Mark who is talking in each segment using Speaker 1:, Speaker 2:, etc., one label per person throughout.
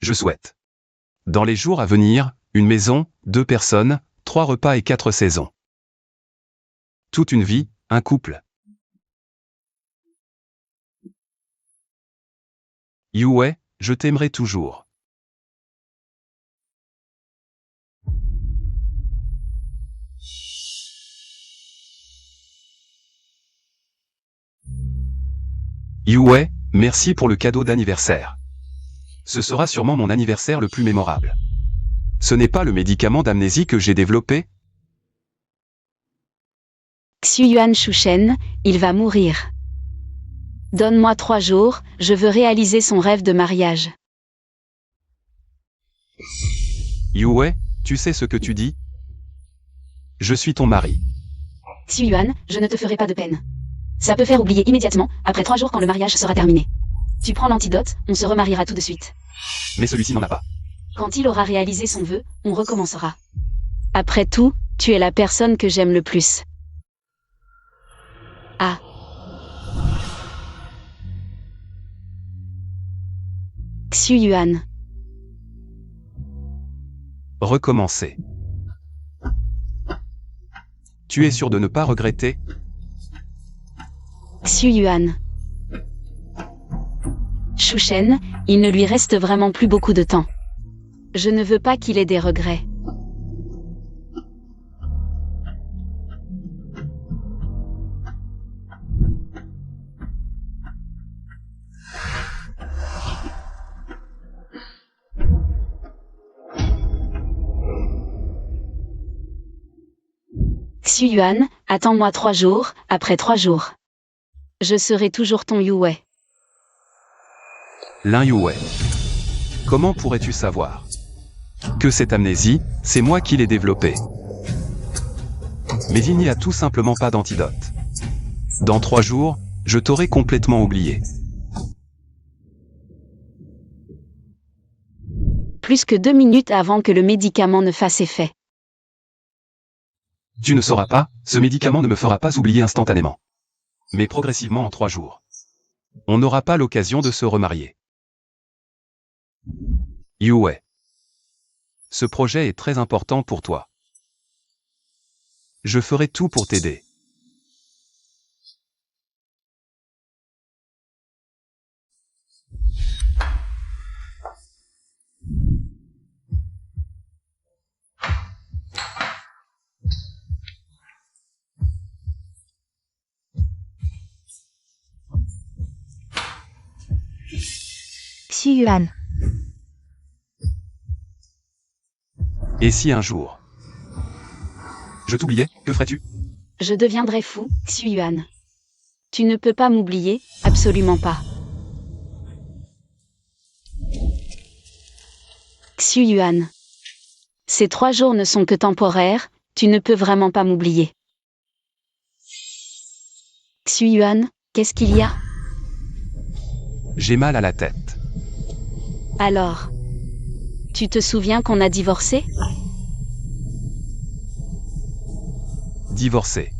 Speaker 1: je souhaite. Dans les jours à venir, une maison, 2 personnes, 3 repas et 4 saisons. Toute une vie, un couple. Yue, je t'aimerai toujours. Yue, merci pour le cadeau d'anniversaire. Ce sera sûrement mon anniversaire le plus mémorable. Ce n'est pas le médicament d'amnésie que j'ai développé?
Speaker 2: Xuyuan Shushen, il va mourir. Donne-moi 3 jours, je veux réaliser son rêve de mariage.
Speaker 1: Yue, tu sais ce que tu dis? Je suis ton mari.
Speaker 2: Xuyuan, je ne te ferai pas de peine. Ça peut faire oublier immédiatement, après 3 jours quand le mariage sera terminé. Tu prends l'antidote, on se remariera tout de suite.
Speaker 1: Mais celui-ci n'en a pas.
Speaker 2: Quand il aura réalisé son vœu, on recommencera. Après tout, tu es la personne que j'aime le plus. Ah. Xuyuan.
Speaker 1: Recommencer. Tu es sûr de ne pas regretter?
Speaker 2: Xuyuan. Shushen, il ne lui reste vraiment plus beaucoup de temps. Je ne veux pas qu'il ait des regrets. Xuyuan, attends-moi 3 jours, après 3 jours. Je serai toujours ton Yue.
Speaker 1: Lin Yue. Comment pourrais-tu savoir que cette amnésie, c'est moi qui l'ai développée? Mais il n'y a tout simplement pas d'antidote. Dans 3 jours, je t'aurai complètement oublié.
Speaker 2: Plus que 2 minutes avant que le médicament ne fasse effet.
Speaker 1: Tu ne sauras pas, ce médicament ne me fera pas oublier instantanément. Mais progressivement en 3 jours. On n'aura pas l'occasion de se remarier. Yue. Ce projet est très important pour toi. Je ferai tout pour t'aider.
Speaker 3: Xuyuan.
Speaker 1: Et si un jour je t'oubliais, que ferais-tu?
Speaker 2: Je deviendrai fou, Xuyuan. Tu ne peux pas m'oublier, absolument pas. Xuyuan. Ces 3 jours ne sont que temporaires, tu ne peux vraiment pas m'oublier. Xuyuan, qu'est-ce qu'il y a?
Speaker 1: J'ai mal à la tête.
Speaker 2: Alors. Tu te souviens qu'on a divorcé?
Speaker 1: Divorcé.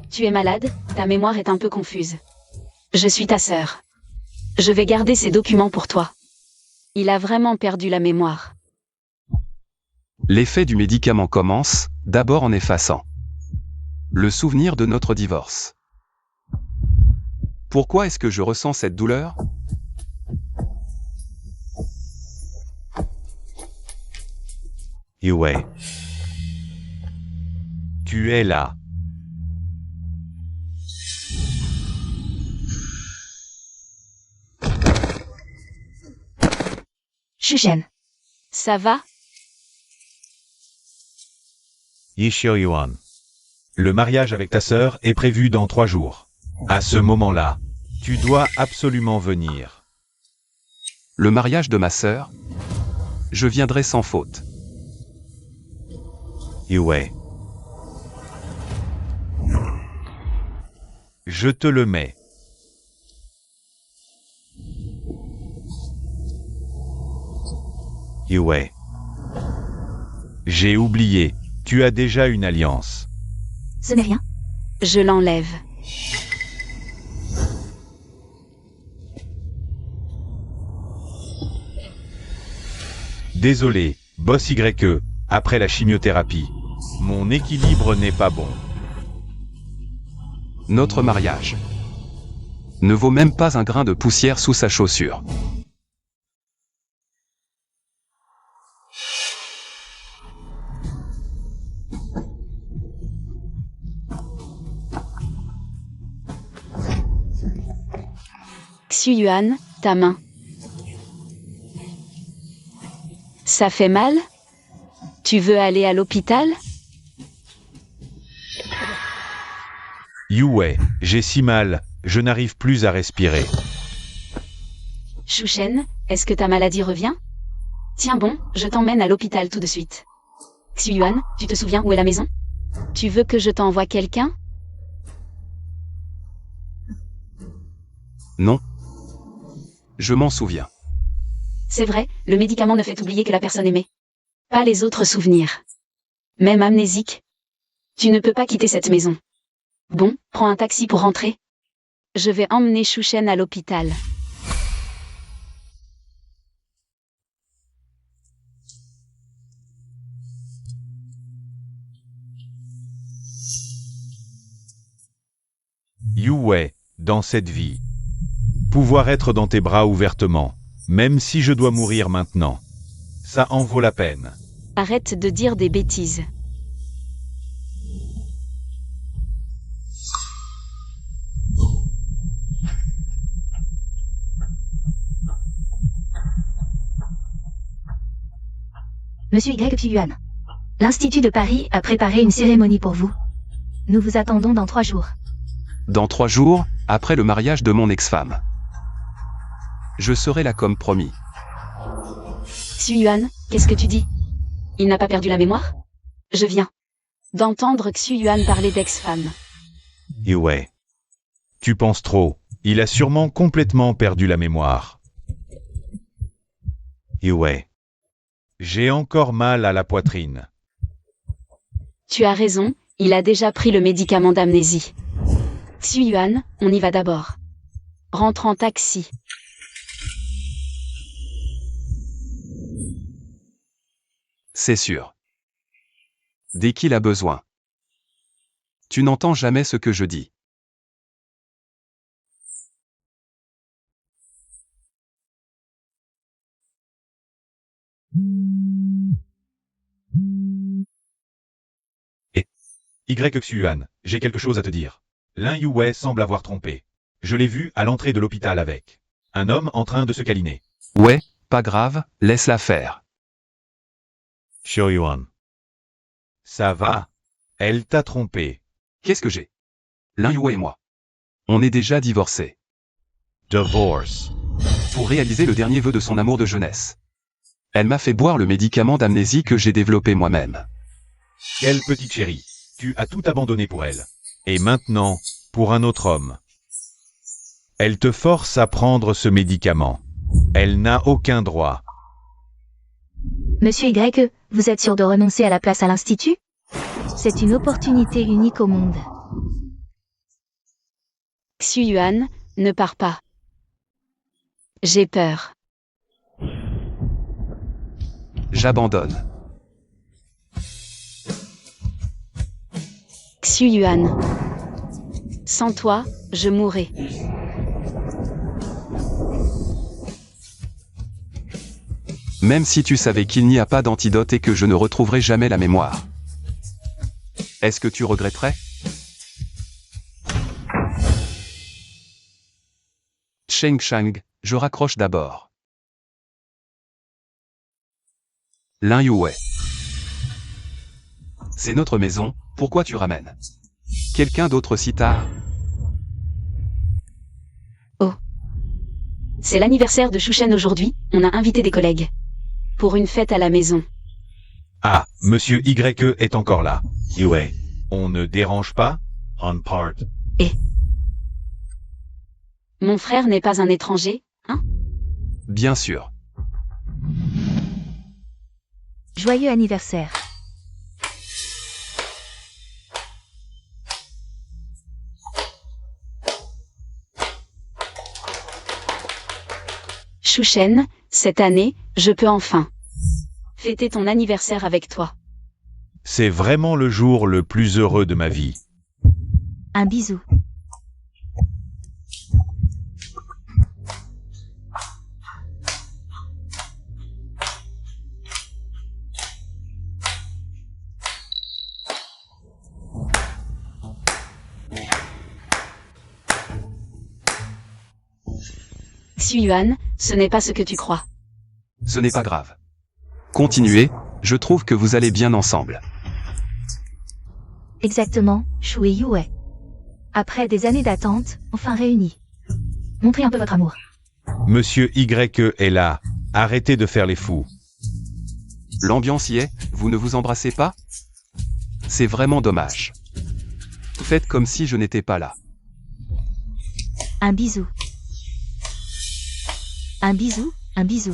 Speaker 2: Tu es malade, ta mémoire est un peu confuse. Je suis ta sœur. Je vais garder ces documents pour toi. Il a vraiment perdu la mémoire.
Speaker 1: L'effet du médicament commence, d'abord en effaçant le souvenir de notre divorce. Pourquoi est-ce que je ressens cette douleur?
Speaker 4: Yue. Tu es là.
Speaker 3: Shushen.
Speaker 2: Ça va?
Speaker 4: Yishio Yuan. Le mariage avec ta sœur est prévu dans 3 jours. À ce moment-là, tu dois absolument venir.
Speaker 1: Le mariage de ma sœur? Je viendrai sans faute.
Speaker 4: Yue. Je te le mets. Yue. J'ai oublié, tu as déjà une alliance.
Speaker 3: Ce n'est rien.
Speaker 2: Je l'enlève.
Speaker 4: Désolé, boss YE, après la chimiothérapie. Mon équilibre n'est pas bon.
Speaker 1: Notre mariage ne vaut même pas un grain de poussière sous sa chaussure.
Speaker 2: Xu-Yuan, ta main. Ça fait mal? Tu veux aller à l'hôpital?
Speaker 4: Yue, j'ai si mal, je n'arrive plus à respirer.
Speaker 2: Shu Shen, est-ce que ta maladie revient? Tiens bon, je t'emmène à l'hôpital tout de suite. Xu-Yuan, tu te souviens où est la maison? Tu veux que je t'envoie quelqu'un?
Speaker 1: Non. Je m'en souviens.
Speaker 2: C'est vrai, le médicament ne fait oublier que la personne aimée. Pas les autres souvenirs. Même amnésique. Tu ne peux pas quitter cette maison. Bon, prends un taxi pour rentrer. Je vais emmener Shu Shen à l'hôpital.
Speaker 4: Yue, dans cette vie. Pouvoir être dans tes bras ouvertement, même si je dois mourir maintenant. Ça en vaut la peine.
Speaker 2: Arrête de dire des bêtises.
Speaker 3: Monsieur Y. Xu-Yuan. L'Institut de Paris a préparé une cérémonie pour vous. Nous vous attendons dans 3 jours.
Speaker 1: Dans 3 jours, après le mariage de mon ex-femme. Je serai là comme promis.
Speaker 2: Xu-Yuan, qu'est-ce que tu dis? Il n'a pas perdu la mémoire? Je viens d'entendre Xu-Yuan parler d'ex-femme.
Speaker 4: Yue. Tu penses trop, il a sûrement complètement perdu la mémoire. Yue. J'ai encore mal à la poitrine.
Speaker 2: Tu as raison, il a déjà pris le médicament d'amnésie. Xu-Yuan, on y va d'abord. Rentre en taxi.
Speaker 1: C'est sûr. Dès qu'il a besoin. Tu n'entends jamais ce que je dis.
Speaker 4: Xu-Yuan, j'ai quelque chose à te dire. Lin Yue semble avoir trompé. Je l'ai vu à l'entrée de l'hôpital avec un homme en train de se câliner.
Speaker 1: Ouais, pas grave, laisse-la faire.
Speaker 4: Xu-Yuan. Ça va. Elle t'a trompé.
Speaker 1: Qu'est-ce que j'ai? Lin Yue et moi. On est déjà divorcés.
Speaker 4: Divorce.
Speaker 1: Pour réaliser le dernier vœu de son amour de jeunesse. Elle m'a fait boire le médicament d'amnésie que j'ai développé moi-même.
Speaker 4: Quelle petite chérie. Tu as tout abandonné pour elle. Et maintenant, pour un autre homme. Elle te force à prendre ce médicament. Elle n'a aucun droit.
Speaker 3: Monsieur Y, vous êtes sûr de renoncer à la place à l'Institut? C'est une opportunité unique au monde.
Speaker 2: Xu-Yuan, ne pars pas. J'ai peur.
Speaker 1: J'abandonne.
Speaker 2: Xu-Yuan. Sans toi, je mourrai.
Speaker 1: Même si tu savais qu'il n'y a pas d'antidote et que je ne retrouverai jamais la mémoire. Est-ce que tu regretterais? Sheng Shang, je raccroche d'abord. Lin Yue. C'est notre maison, pourquoi tu ramènes quelqu'un d'autre si tard?
Speaker 2: Oh. C'est l'anniversaire de Shu Shen aujourd'hui, on a invité des collègues. Pour une fête à la maison.
Speaker 4: Ah, Monsieur YE est encore là. Yue, on ne dérange pas? On part.
Speaker 2: Et mon frère n'est pas un étranger, hein?
Speaker 1: Bien sûr.
Speaker 3: Joyeux anniversaire.
Speaker 2: Shu Shen, cette année, je peux enfin fêter ton anniversaire avec toi.
Speaker 4: C'est vraiment le jour le plus heureux de ma vie.
Speaker 3: Un bisou.
Speaker 2: Xu-Yuan, ce n'est pas ce que tu crois.
Speaker 1: Ce n'est pas grave. Continuez, je trouve que vous allez bien ensemble.
Speaker 3: Exactement, Shu et Yue. Après des années d'attente, enfin réunis. Montrez un peu votre amour.
Speaker 4: Monsieur Y est là. Arrêtez de faire les fous.
Speaker 1: L'ambiance y est, vous ne vous embrassez pas? C'est vraiment dommage. Faites comme si je n'étais pas là.
Speaker 3: Un bisou. Un bisou, un bisou.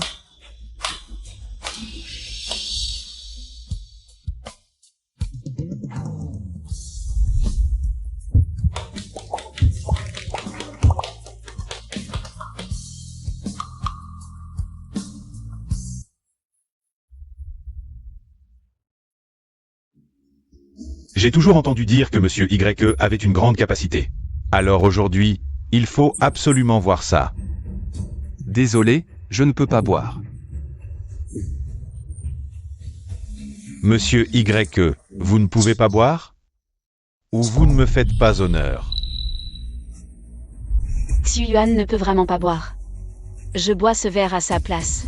Speaker 4: J'ai toujours entendu dire que Monsieur Y avait une grande capacité. Alors aujourd'hui, il faut absolument voir ça.
Speaker 1: Désolé, je ne peux pas boire.
Speaker 4: Monsieur Y, vous ne pouvez pas boire? Ou vous ne me faites pas honneur?
Speaker 2: Xu-Yuan ne peut vraiment pas boire. Je bois ce verre à sa place.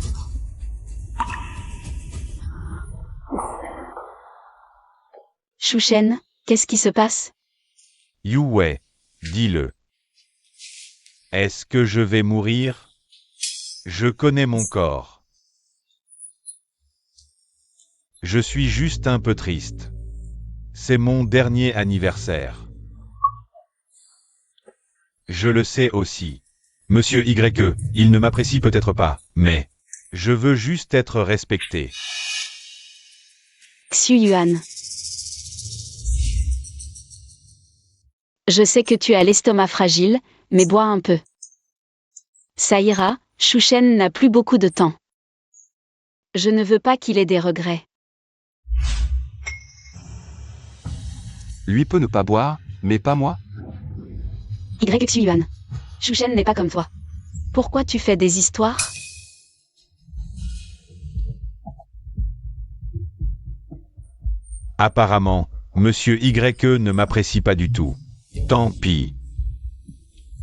Speaker 2: Shu-Shen, qu'est-ce qui se passe?
Speaker 4: Yue, dis-le. Est-ce que je vais mourir? Je connais mon corps. Je suis juste un peu triste. C'est mon dernier anniversaire. Je le sais aussi. Monsieur Y, il ne m'apprécie peut-être pas, mais je veux juste être respecté.
Speaker 2: Xu-Yuan. Je sais que tu as l'estomac fragile, mais bois un peu. Ça ira, Shu-Shen n'a plus beaucoup de temps. Je ne veux pas qu'il ait des regrets.
Speaker 1: Lui peut ne pas boire, mais pas moi?
Speaker 2: Y Xu-Yuan. Shu-Shen n'est pas comme toi. Pourquoi tu fais des histoires?
Speaker 4: Apparemment, Monsieur Y ne m'apprécie pas du tout. Tant pis.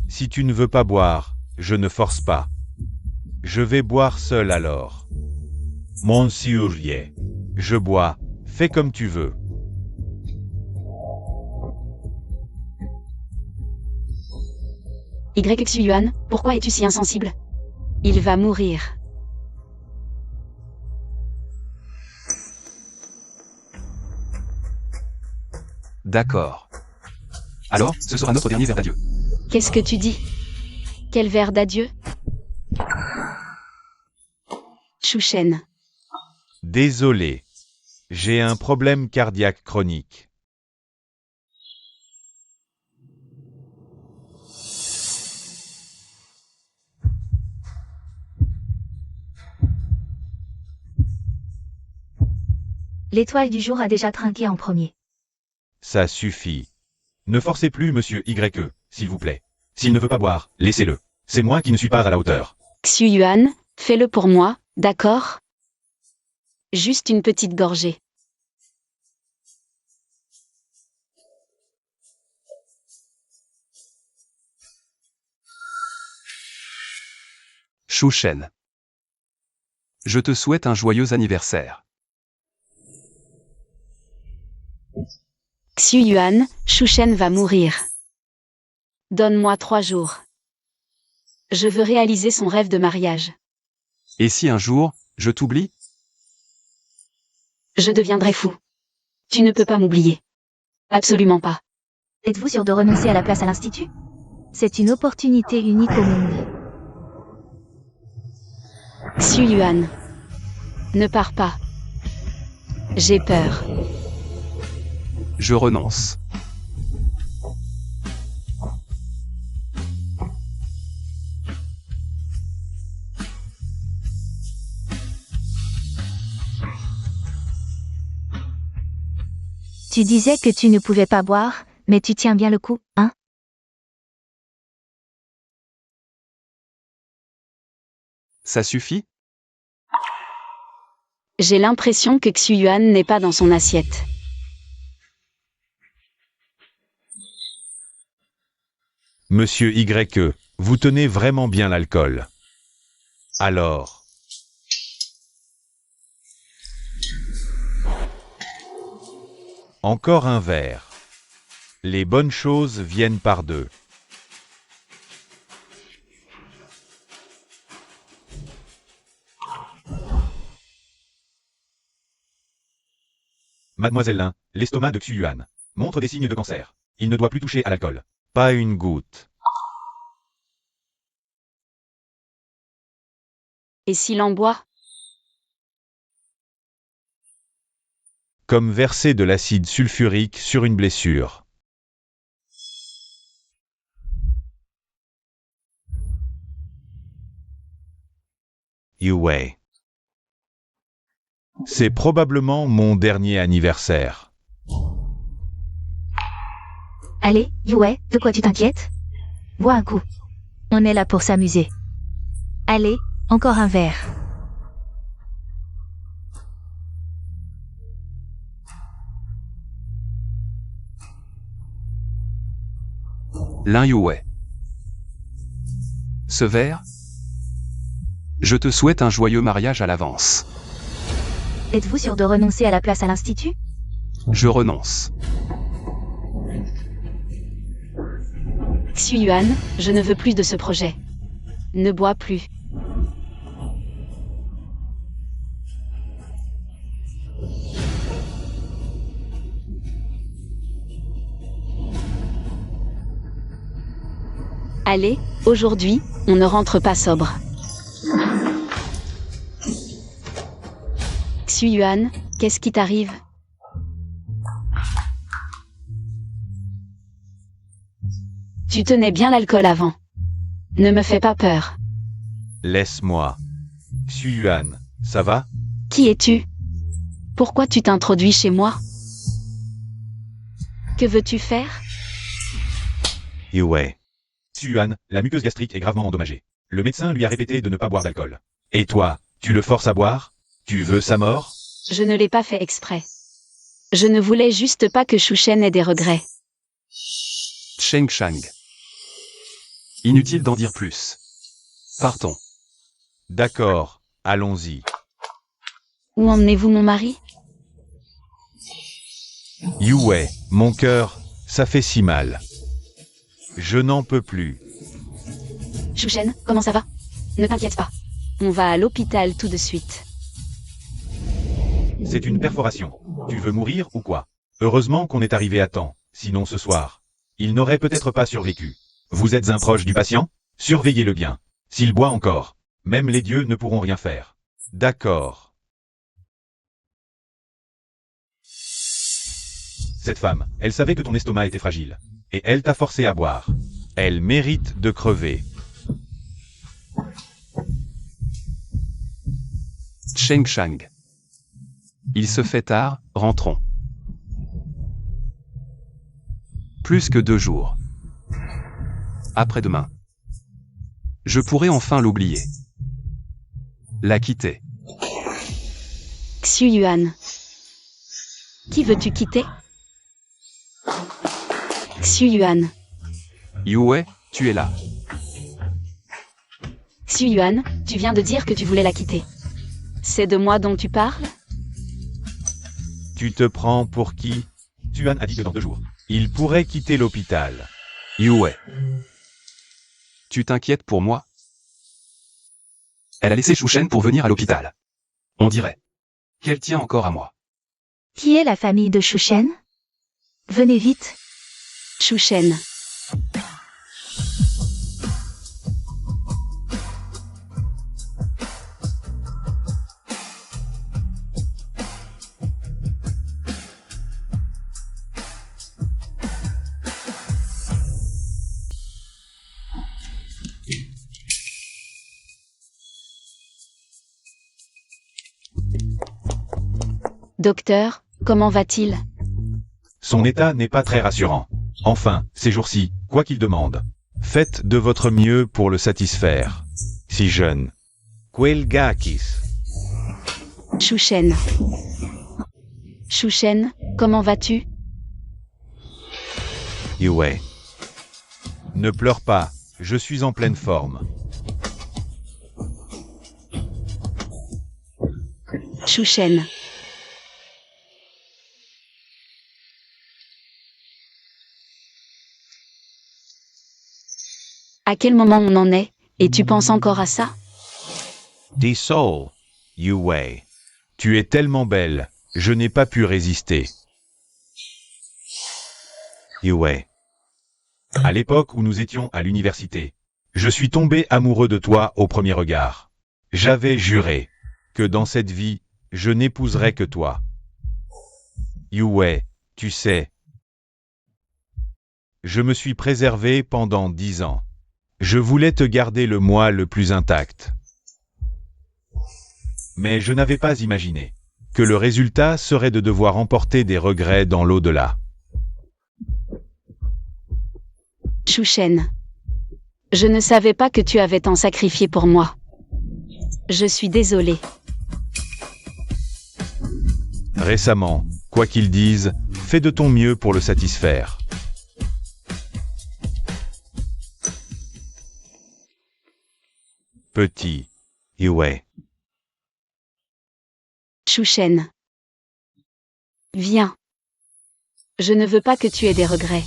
Speaker 4: Si tu ne veux pas boire, je ne force pas. Je vais boire seul alors. Monsieur Y. Je bois, fais comme tu veux.
Speaker 2: Y Xu-Yuan, pourquoi es-tu si insensible? Il va mourir.
Speaker 1: D'accord. Alors, ce sera notre dernier verre d'adieu.
Speaker 2: Qu'est-ce que tu dis? Quel verre d'adieu? Shu-Shen.
Speaker 4: Désolé. J'ai un problème cardiaque chronique.
Speaker 3: L'étoile du jour a déjà trinqué en premier.
Speaker 4: Ça suffit. Ne forcez plus Monsieur Y, s'il vous plaît. S'il ne veut pas boire, laissez-le. C'est moi qui ne suis pas à la hauteur.
Speaker 2: Xu-Yuan, fais-le pour moi, d'accord? Juste une petite gorgée.
Speaker 1: Shu-Shen. Je te souhaite un joyeux anniversaire.
Speaker 2: Xu-Yuan, Shu-Shen va mourir. Donne-moi 3 jours. Je veux réaliser son rêve de mariage.
Speaker 1: Et si un jour, je t'oublie?
Speaker 2: Je deviendrai fou. Tu ne peux pas m'oublier. Absolument pas.
Speaker 3: Êtes-vous sûr de renoncer à la place à l'Institut? C'est une opportunité unique au monde.
Speaker 2: Xu-Yuan. Ne pars pas. J'ai peur.
Speaker 1: Je renonce.
Speaker 3: Tu disais que tu ne pouvais pas boire, mais tu tiens bien le coup, hein?
Speaker 1: Ça suffit?
Speaker 2: J'ai l'impression que Xu-Yuan n'est pas dans son assiette.
Speaker 4: Monsieur YE, vous tenez vraiment bien l'alcool. Alors. Encore un verre. Les bonnes choses viennent par deux. Mademoiselle Lin, l'estomac de Xu-Yuan montre des signes de cancer. Il ne doit plus toucher à l'alcool. Pas une goutte.
Speaker 2: Et s'il en boit?
Speaker 4: Comme verser de l'acide sulfurique sur une blessure. Yue. C'est probablement mon dernier anniversaire.
Speaker 3: Allez, Yue, de quoi tu t'inquiètes? Bois un coup. On est là pour s'amuser. Allez, encore un verre.
Speaker 1: Lin Yue. Ce verre? Je te souhaite un joyeux mariage à l'avance.
Speaker 3: Êtes-vous sûr de renoncer à la place à l'Institut?
Speaker 1: Je renonce.
Speaker 2: Xu-Yuan, je ne veux plus de ce projet. Ne bois plus. Allez, aujourd'hui, on ne rentre pas sobre. Xu-Yuan, qu'est-ce qui t'arrive? Tu tenais bien l'alcool avant. Ne me fais pas peur.
Speaker 4: Laisse-moi. Xu-Yuan, ça va?
Speaker 2: Qui es-tu? Pourquoi tu t'introduis chez moi? Que veux-tu faire?
Speaker 4: Yue. Xu-Yuan, la muqueuse gastrique est gravement endommagée. Le médecin lui a répété de ne pas boire d'alcool. Et toi, tu le forces à boire? Tu veux sa mort?
Speaker 2: Je ne l'ai pas fait exprès. Je ne voulais juste pas que Shushen ait des regrets.
Speaker 1: Cheng Shang. Inutile d'en dire plus. Partons.
Speaker 4: D'accord, allons-y.
Speaker 2: Où emmenez-vous mon mari?
Speaker 4: Yue, mon cœur, ça fait si mal. Je n'en peux plus.
Speaker 2: Shushen, comment ça va? Ne t'inquiète pas. On va à l'hôpital tout de suite.
Speaker 4: C'est une perforation. Tu veux mourir ou quoi? Heureusement qu'on est arrivé à temps, sinon ce soir, il n'aurait peut-être pas survécu. Vous êtes un proche du patient? Surveillez-le bien. S'il boit encore, même les dieux ne pourront rien faire. D'accord. Cette femme, elle savait que ton estomac était fragile. Et elle t'a forcé à boire. Elle mérite de crever.
Speaker 1: Cheng Shang. Il se fait tard, rentrons. Plus que 2 jours. Après-demain. Je pourrai enfin l'oublier. La quitter.
Speaker 2: Xu-Yuan. Qui veux-tu quitter? Xu-Yuan.
Speaker 1: Yue, tu es là.
Speaker 2: Xu-Yuan, tu viens de dire que tu voulais la quitter. C'est de moi dont tu parles?
Speaker 4: Tu te prends pour qui? Tuan a dit que dans 2 jours, il pourrait quitter l'hôpital.
Speaker 1: Yue. Tu t'inquiètes pour moi? Elle a laissé Shushen pour venir à l'hôpital. On dirait qu'elle tient encore à moi.
Speaker 3: Qui est la famille de Shushen? Venez vite.
Speaker 2: Shushen. Docteur, comment va-t-il?
Speaker 4: Son état n'est pas très rassurant. Enfin, ces jours-ci, quoi qu'il demande, faites de votre mieux pour le satisfaire. Si jeune. Quelgakis.
Speaker 2: Chouchen. Chouchen, comment vas-tu?
Speaker 4: Yue. Ne pleure pas, je suis en pleine forme.
Speaker 2: Chouchen. À quel moment on en est, et tu penses encore à ça?
Speaker 4: Des Soul. Yue. Tu es tellement belle, je n'ai pas pu résister. Yue. À l'époque où nous étions à l'université, je suis tombé amoureux de toi au premier regard. J'avais juré que dans cette vie, je n'épouserais que toi. Yue, tu sais. Je me suis préservé pendant 10 ans. Je voulais te garder le moi le plus intact. Mais je n'avais pas imaginé que le résultat serait de devoir emporter des regrets dans l'au-delà.
Speaker 2: Chouchen. Je ne savais pas que tu avais tant sacrifié pour moi. Je suis désolée.
Speaker 4: Récemment, quoi qu'ils disent, fais de ton mieux pour le satisfaire. Petit. Yue.
Speaker 2: Chouchen. Viens. Je ne veux pas que tu aies des regrets.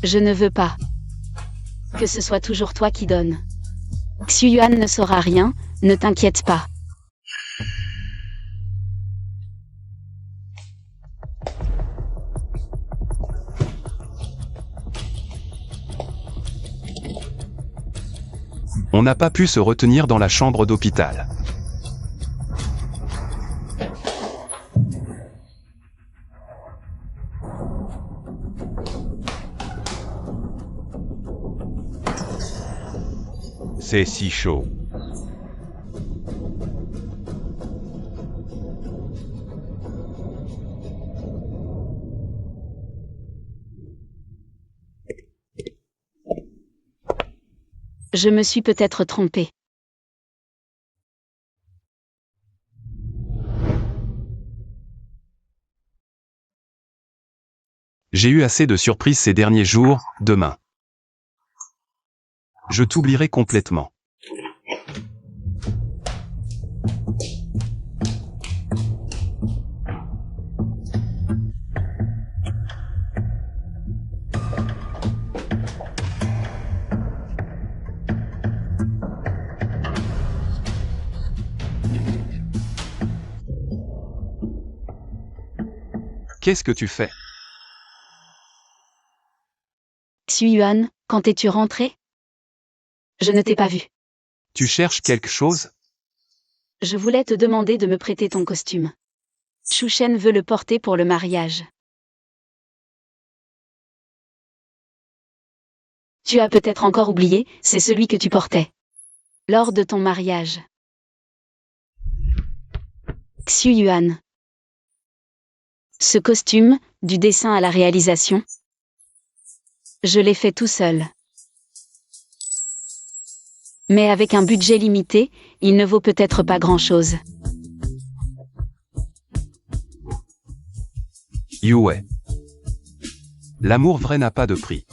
Speaker 2: Je ne veux pas que ce soit toujours toi qui donne. Xuyuan ne saura rien, ne t'inquiète pas.
Speaker 1: On n'a pas pu se retenir dans la chambre d'hôpital.
Speaker 4: C'est si chaud.
Speaker 2: Je me suis peut-être trompée.
Speaker 1: J'ai eu assez de surprises ces derniers jours, demain. Je t'oublierai complètement. Qu'est-ce que tu fais?
Speaker 2: Xuyuan, quand es-tu rentré? Je ne t'ai pas vu.
Speaker 1: Tu cherches quelque chose?
Speaker 2: Je voulais te demander de me prêter ton costume. Chouchen veut le porter pour le mariage. Tu as peut-être encore oublié, c'est celui que tu portais lors de ton mariage. Xuyuan. Ce costume, du dessin à la réalisation, je l'ai fait tout seul. Mais avec un budget limité, il ne vaut peut-être pas grand-chose.
Speaker 1: Yue. L'amour vrai n'a pas de prix.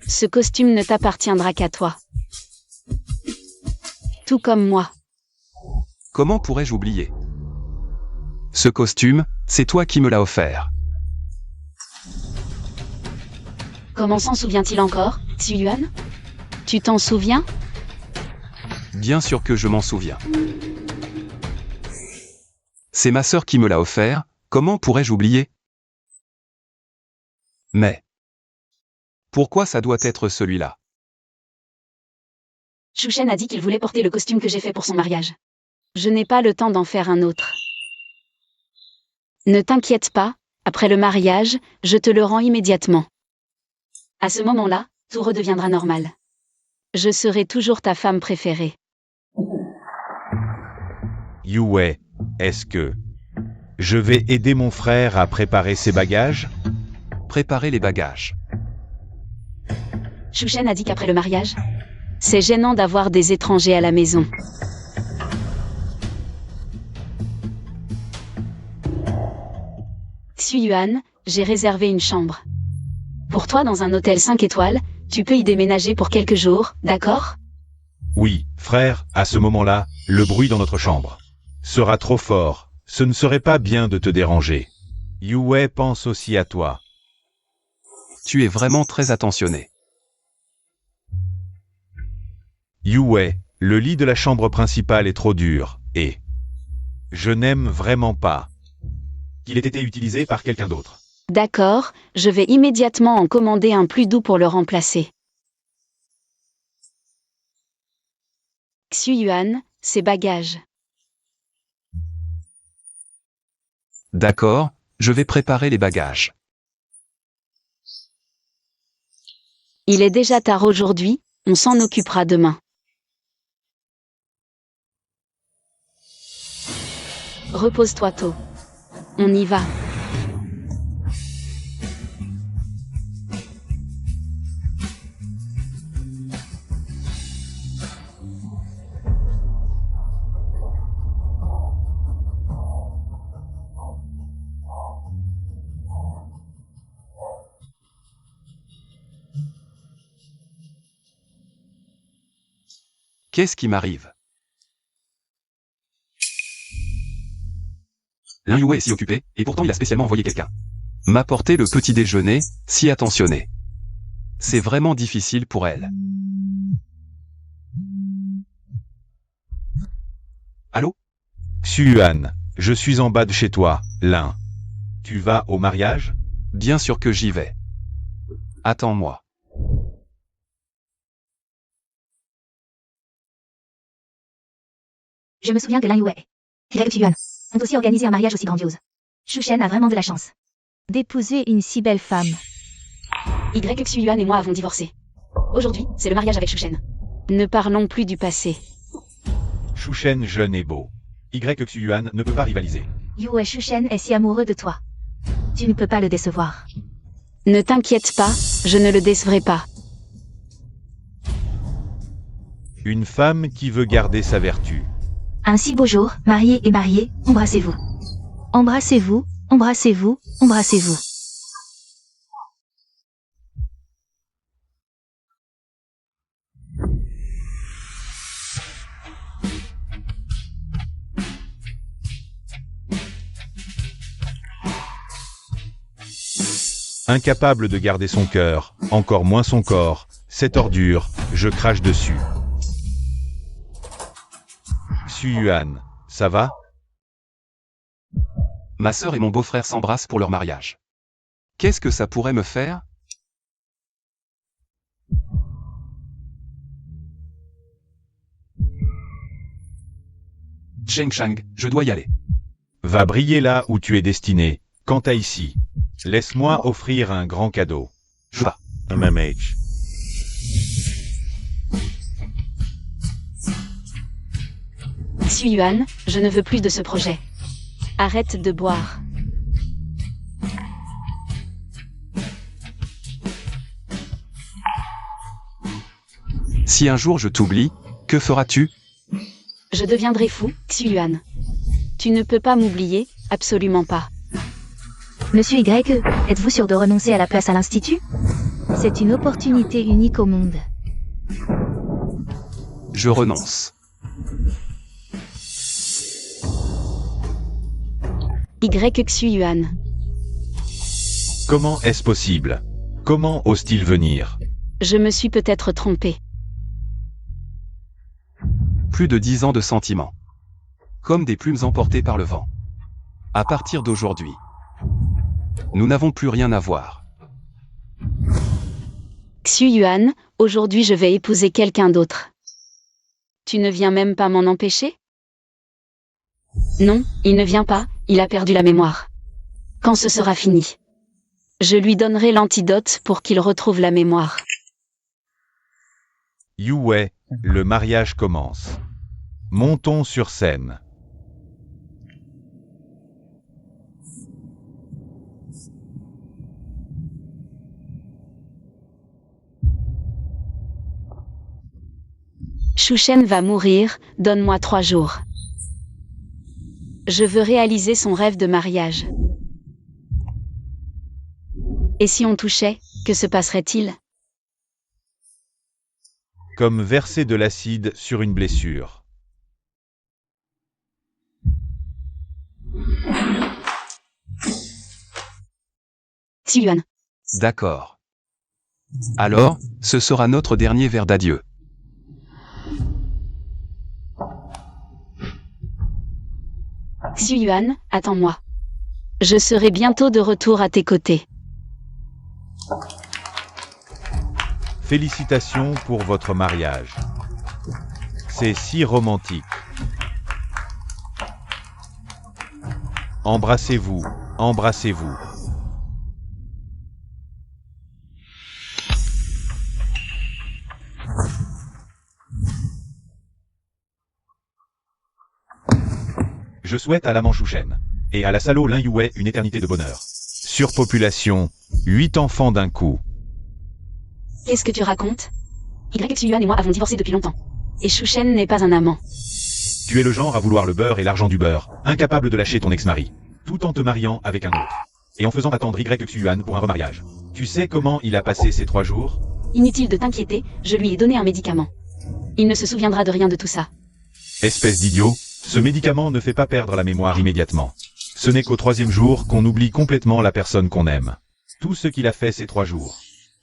Speaker 2: Ce costume ne t'appartiendra qu'à toi. Tout comme moi.
Speaker 1: Comment pourrais-je oublier? Ce costume, c'est toi qui me l'as offert.
Speaker 2: Comment s'en souvient-il encore, Xuyuan? Tu t'en souviens?
Speaker 1: Bien sûr que je m'en souviens. C'est ma sœur qui me l'a offert, comment pourrais-je oublier? Mais pourquoi ça doit être celui-là?
Speaker 2: Chouchen a dit qu'il voulait porter le costume que j'ai fait pour son mariage. Je n'ai pas le temps d'en faire un autre. Ne t'inquiète pas, après le mariage, je te le rends immédiatement. À ce moment-là, tout redeviendra normal. Je serai toujours ta femme préférée.
Speaker 4: Yue, est-ce que Je vais aider mon frère à préparer ses bagages.
Speaker 1: Préparez les bagages.
Speaker 2: Shushen a dit qu'après le mariage, c'est gênant d'avoir des étrangers à la maison. Xu-Yuan, j'ai réservé une chambre. Pour toi dans un hôtel 5 étoiles, tu peux y déménager pour quelques jours, d'accord?
Speaker 4: Oui, frère, à ce moment-là, le bruit dans notre chambre sera trop fort. Ce ne serait pas bien de te déranger. Yue pense aussi à toi.
Speaker 1: Tu es vraiment très attentionné.
Speaker 4: Yue, le lit de la chambre principale est trop dur, et je n'aime vraiment pas qu'il ait été utilisé par quelqu'un d'autre.
Speaker 2: D'accord, je vais immédiatement en commander un plus doux pour le remplacer. Xu-Yuan, ses bagages.
Speaker 1: D'accord, je vais préparer les bagages.
Speaker 2: Il est déjà tard aujourd'hui, on s'en occupera demain. Repose-toi tôt. On y va.
Speaker 1: Qu'est-ce qui m'arrive? Lin Yue est si occupé, et pourtant il a spécialement envoyé quelqu'un m'apporter le petit déjeuner, si attentionné. C'est vraiment difficile pour elle. Allô?
Speaker 4: Xu-Yuan, je suis en bas de chez toi, Lin. Tu vas au mariage?
Speaker 1: Bien sûr que j'y vais. Attends-moi.
Speaker 3: Je me souviens que Lin Yue et Xu-Yuan ont aussi organisé un mariage aussi grandiose. Shushen a vraiment de la chance d'épouser une si belle femme.
Speaker 2: Xu-Yuan et moi avons divorcé. Aujourd'hui, c'est le mariage avec Shushen. Ne parlons plus du passé.
Speaker 4: Shushen jeune et beau. Xu-Yuan ne peut pas rivaliser.
Speaker 3: Yue Shushen est si amoureux de toi. Tu ne peux pas le décevoir.
Speaker 2: Ne t'inquiète pas, je ne le décevrai pas.
Speaker 4: Une femme qui veut garder sa vertu.
Speaker 3: Un si beau jour, mariés et mariés, embrassez-vous. Embrassez-vous, embrassez-vous, embrassez-vous.
Speaker 4: Incapable de garder son cœur, encore moins son corps, cette ordure, je crache dessus. Xu-Yuan, ça va?
Speaker 1: Ma sœur et mon beau-frère s'embrassent pour leur mariage. Qu'est-ce que ça pourrait me faire? Cheng Chang, je dois y aller.
Speaker 4: Va briller là où tu es destiné. Quant à ici, laisse-moi offrir un grand cadeau.
Speaker 1: Je vais.
Speaker 4: MMH.
Speaker 2: Xu-Yuan, je ne veux plus de ce projet. Arrête de boire.
Speaker 1: Si un jour je t'oublie, que feras-tu?
Speaker 2: Je deviendrai fou, Xu-Yuan. Tu ne peux pas m'oublier, absolument pas.
Speaker 3: Monsieur Y, êtes-vous sûr de renoncer à la place à l'Institut? C'est une opportunité unique au monde.
Speaker 1: Je renonce.
Speaker 2: Xu-Yuan.
Speaker 4: Comment est-ce possible? Comment ose-t-il venir?
Speaker 2: Je me suis peut-être trompé.
Speaker 1: Plus de 10 ans de sentiments. Comme des plumes emportées par le vent. À partir d'aujourd'hui, nous n'avons plus rien à voir.
Speaker 2: Xu-Yuan, aujourd'hui je vais épouser quelqu'un d'autre. Tu ne viens même pas m'en empêcher? Non, il ne vient pas, il a perdu la mémoire. Quand ce sera fini, je lui donnerai l'antidote pour qu'il retrouve la mémoire.
Speaker 4: Yue, le mariage commence. Montons sur scène.
Speaker 2: Shuchen va mourir, donne-moi 3 jours. Je veux réaliser son rêve de mariage. Et si on touchait, que se passerait-il?
Speaker 4: Comme verser de l'acide sur une blessure.
Speaker 2: Xu-Yuan.
Speaker 1: D'accord. Alors, ce sera notre dernier verre d'adieu.
Speaker 2: Xu-Yuan, attends-moi. Je serai bientôt de retour à tes côtés.
Speaker 4: Félicitations pour votre mariage. C'est si romantique. Embrassez-vous, embrassez-vous. Je souhaite à l'amant Shuchen et à la salaud Lin Yue une éternité de bonheur. Surpopulation, 8 enfants d'un coup.
Speaker 2: Qu'est-ce que tu racontes? Xu-Yuan et moi avons divorcé depuis longtemps. Et Shuchen n'est pas un amant.
Speaker 4: Tu es le genre à vouloir le beurre et l'argent du beurre, incapable de lâcher ton ex-mari, tout en te mariant avec un autre. Et en faisant attendre Xu-Yuan pour un remariage. Tu sais comment il a passé ces 3 jours?
Speaker 2: Inutile de t'inquiéter, je lui ai donné un médicament. Il ne se souviendra de rien de tout ça.
Speaker 4: Espèce d'idiot, ce médicament ne fait pas perdre la mémoire immédiatement. Ce n'est qu'au 3e jour qu'on oublie complètement la personne qu'on aime. Tout ce qu'il a fait ces 3 jours.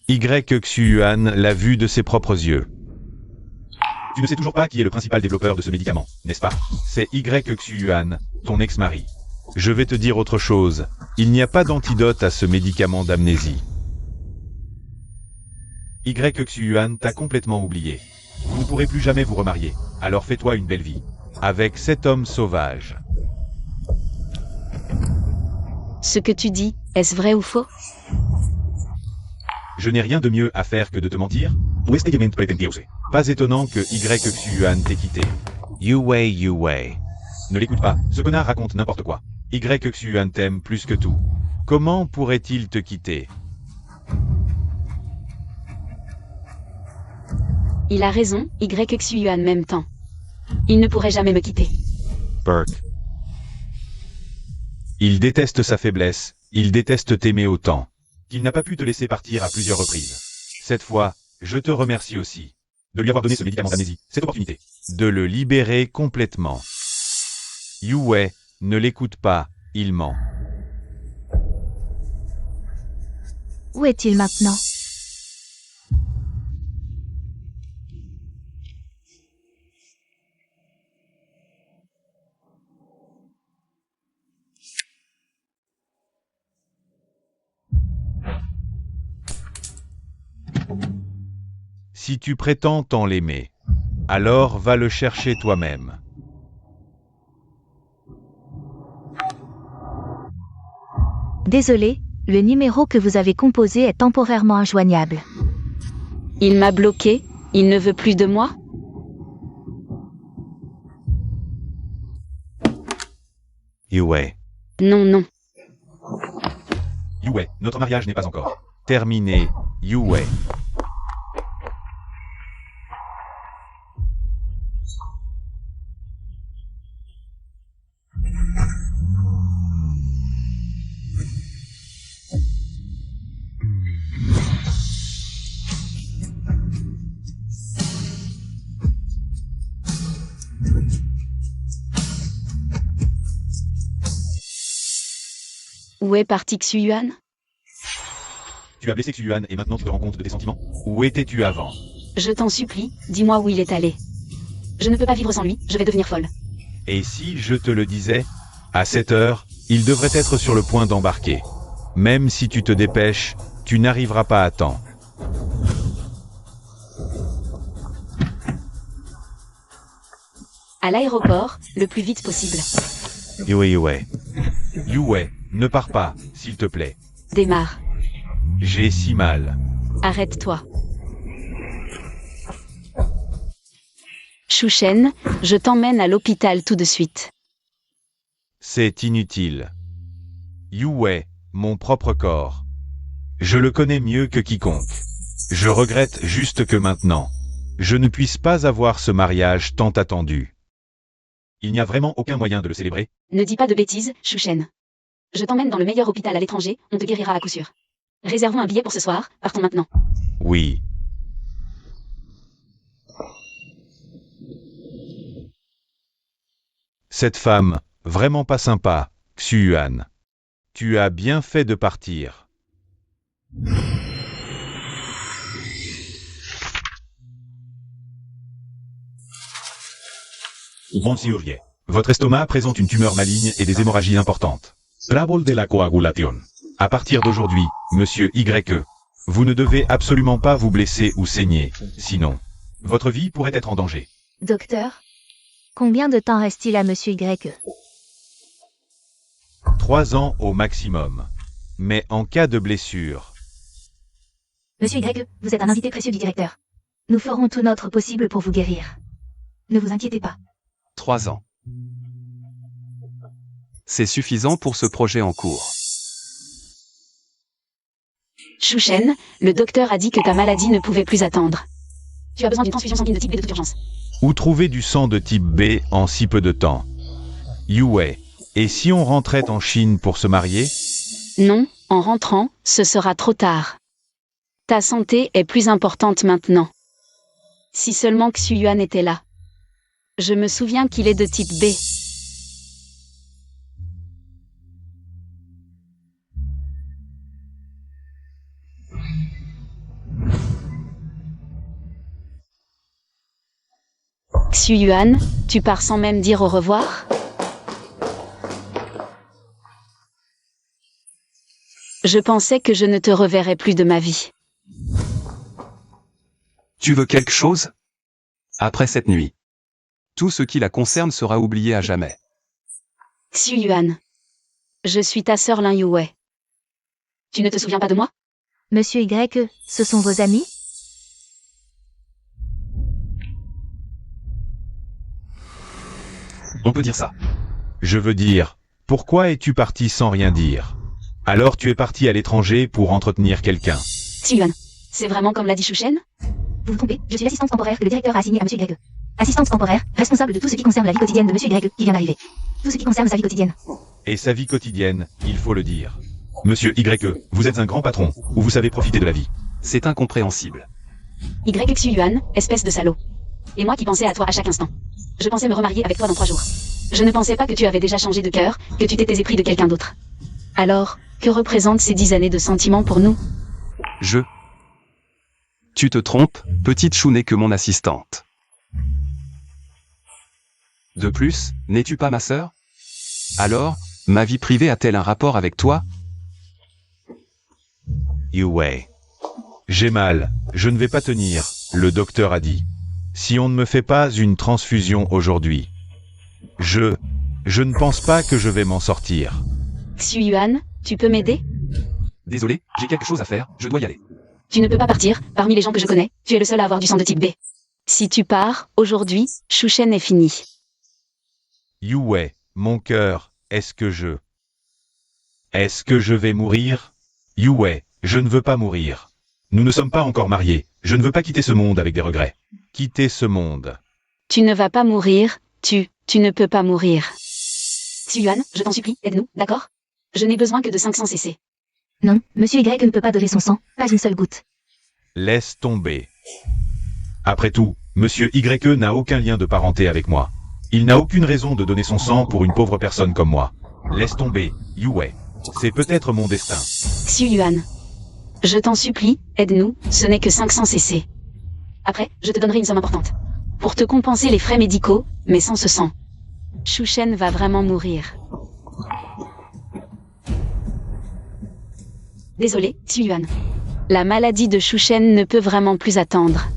Speaker 4: Xu-Yuan l'a vu de ses propres yeux. Tu ne sais toujours pas qui est le principal développeur de ce médicament, n'est-ce pas? C'est Xu-Yuan, ton ex-mari. Je vais te dire autre chose. Il n'y a pas d'antidote à ce médicament d'amnésie. Xu-Yuan t'a complètement oublié. Vous ne pourrez plus jamais vous remarier. Alors fais-toi une belle vie. Avec cet homme sauvage.
Speaker 2: Ce que tu dis, est-ce vrai ou faux?
Speaker 4: Je n'ai rien de mieux à faire que de te mentir. Pas étonnant que Xu-Yuan t'ait quitté. Yue. Ne l'écoute pas, ce connard raconte n'importe quoi. Xu-Yuan t'aime plus que tout. Comment pourrait-il te quitter?
Speaker 2: Il a raison, Xu-Yuan m'aime tant. Il ne pourrait jamais me quitter.
Speaker 4: Burke. Il déteste sa faiblesse, il déteste t'aimer autant. Qu'il n'a pas pu te laisser partir à plusieurs reprises. Cette fois, je te remercie aussi. De lui avoir donné ce médicament d'amnésie, cette opportunité. De le libérer complètement. Yue, ne l'écoute pas, il ment.
Speaker 3: Où est-il maintenant?
Speaker 4: Si tu prétends tant l'aimer, alors va le chercher toi-même.
Speaker 3: Désolé, le numéro que vous avez composé est temporairement injoignable.
Speaker 2: Il m'a bloqué, il ne veut plus de moi?
Speaker 4: Yue.
Speaker 2: Non.
Speaker 4: Yue, notre mariage n'est pas encore terminé. Yue.
Speaker 2: Où est parti Xu-Yuan?
Speaker 4: Tu as blessé Xu-Yuan et maintenant tu te rends compte de tes sentiments? Où étais-tu avant?
Speaker 2: Je t'en supplie, dis-moi où il est allé. Je ne peux pas vivre sans lui, je vais devenir folle.
Speaker 4: Et si je te le disais? À cette heure, il devrait être sur le point d'embarquer. Même si tu te dépêches, tu n'arriveras pas à temps.
Speaker 2: À l'aéroport, le plus vite possible.
Speaker 4: Yue. Yue, ne pars pas, s'il te plaît.
Speaker 2: Démarre.
Speaker 4: J'ai si mal.
Speaker 2: Arrête-toi. Shuchen, je t'emmène à l'hôpital tout de suite.
Speaker 4: C'est inutile. Yue, mon propre corps. Je le connais mieux que quiconque. Je regrette juste que maintenant. je ne puisse pas avoir ce mariage tant attendu. Il n'y a vraiment aucun moyen de le célébrer?
Speaker 2: Ne dis pas de bêtises, Chouchen. Je t'emmène dans le meilleur hôpital à l'étranger, on te guérira à coup sûr. Réservons un billet pour ce soir, partons maintenant.
Speaker 4: Oui. Cette femme, vraiment pas sympa, Xu-Yuan. Tu as bien fait de partir. Monsieur, votre estomac présente une tumeur maligne et des hémorragies importantes. Trouble de la coagulation. À partir d'aujourd'hui, monsieur Y, vous ne devez absolument pas vous blesser ou saigner, sinon, votre vie pourrait être en danger.
Speaker 3: Docteur, combien de temps reste-t-il à monsieur Y?
Speaker 4: 3 ans au maximum. Mais en cas de blessure,
Speaker 3: Monsieur Y, vous êtes un invité précieux du directeur. Nous ferons tout notre possible pour vous guérir. Ne vous inquiétez pas.
Speaker 1: 3 ans. C'est suffisant pour ce projet en cours.
Speaker 2: Chouchen, le docteur a dit que ta maladie ne pouvait plus attendre. Tu as besoin d'une transfusion sanguine de type B de toute urgence.
Speaker 4: où trouver du sang de type B en si peu de temps? Yue, et si on rentrait en Chine pour se marier?
Speaker 2: Non, en rentrant, ce sera trop tard. Ta santé est plus importante maintenant. Si seulement Xu-Yuan était là. Je me souviens qu'il est de type B. Xu-Yuan, tu pars sans même dire au revoir? Je pensais que je ne te reverrais plus de ma vie.
Speaker 1: Tu veux quelque chose? Après cette nuit, tout ce qui la concerne sera oublié à jamais.
Speaker 2: Xu-Yuan. Je suis ta sœur Lin Yue. Tu ne te souviens pas de moi?
Speaker 3: Monsieur Y, ce sont vos amis?
Speaker 1: On peut dire ça.
Speaker 4: Je veux dire, pourquoi es-tu parti sans rien dire? Alors tu es parti à l'étranger pour entretenir quelqu'un.
Speaker 2: Xu-Yuan. C'est vraiment comme l'a dit Chouchen?
Speaker 3: Vous vous trompez, je suis l'assistante temporaire que le directeur a assignée à monsieur Y. Assistante temporaire, responsable de tout ce qui concerne la vie quotidienne de monsieur Y qui vient d'arriver. Tout ce qui concerne sa vie quotidienne.
Speaker 4: Et sa vie quotidienne, il faut le dire. Monsieur Y, vous êtes un grand patron, ou vous savez profiter de la vie.
Speaker 1: C'est incompréhensible.
Speaker 2: Y Xu-Yuan, espèce de salaud. Et moi qui pensais à toi à chaque instant. Je pensais me remarier avec toi dans 3 jours. Je ne pensais pas que tu avais déjà changé de cœur, que tu t'étais épris de quelqu'un d'autre. Alors, que représentent ces 10 années de sentiments pour nous?
Speaker 1: Tu te trompes, petite Chou n'est que mon assistante. De plus, n'es-tu pas ma sœur? Alors, ma vie privée a-t-elle un rapport avec toi?
Speaker 4: Yue. J'ai mal, je ne vais pas tenir, le docteur a dit. Si on ne me fait pas une transfusion aujourd'hui, je ne pense pas que je vais m'en sortir.
Speaker 2: Xu-Yuan, tu peux m'aider?
Speaker 1: Désolé, j'ai quelque chose à faire, je dois y aller.
Speaker 2: Tu ne peux pas partir, parmi les gens que je connais, tu es le seul à avoir du sang de type B. Si tu pars, aujourd'hui, Chouchen est fini.
Speaker 4: Yue, mon cœur, est-ce que je vais mourir? Yue, je ne veux pas mourir. Nous ne sommes pas encore mariés, je ne veux pas quitter ce monde avec des regrets. Quitter ce monde.
Speaker 2: Tu ne vas pas mourir, tu ne peux pas mourir. Xu-Yuan, je t'en supplie, aide-nous, d'accord? Je n'ai besoin que de 500 cc.
Speaker 3: Non, monsieur Y ne peut pas donner son sang, pas une seule goutte.
Speaker 4: Laisse tomber. Après tout, monsieur Y n'a aucun lien de parenté avec moi. Il n'a aucune raison de donner son sang pour une pauvre personne comme moi. Laisse tomber, Yue. C'est peut-être mon destin.
Speaker 2: Xu-Yuan. Je t'en supplie, aide-nous, ce n'est que 500 cc. Après, je te donnerai une somme importante. Pour te compenser les frais médicaux, mais sans ce sang. Chouchen va vraiment mourir. Désolé, Xu-Yuan. La maladie de Chouchen ne peut vraiment plus attendre.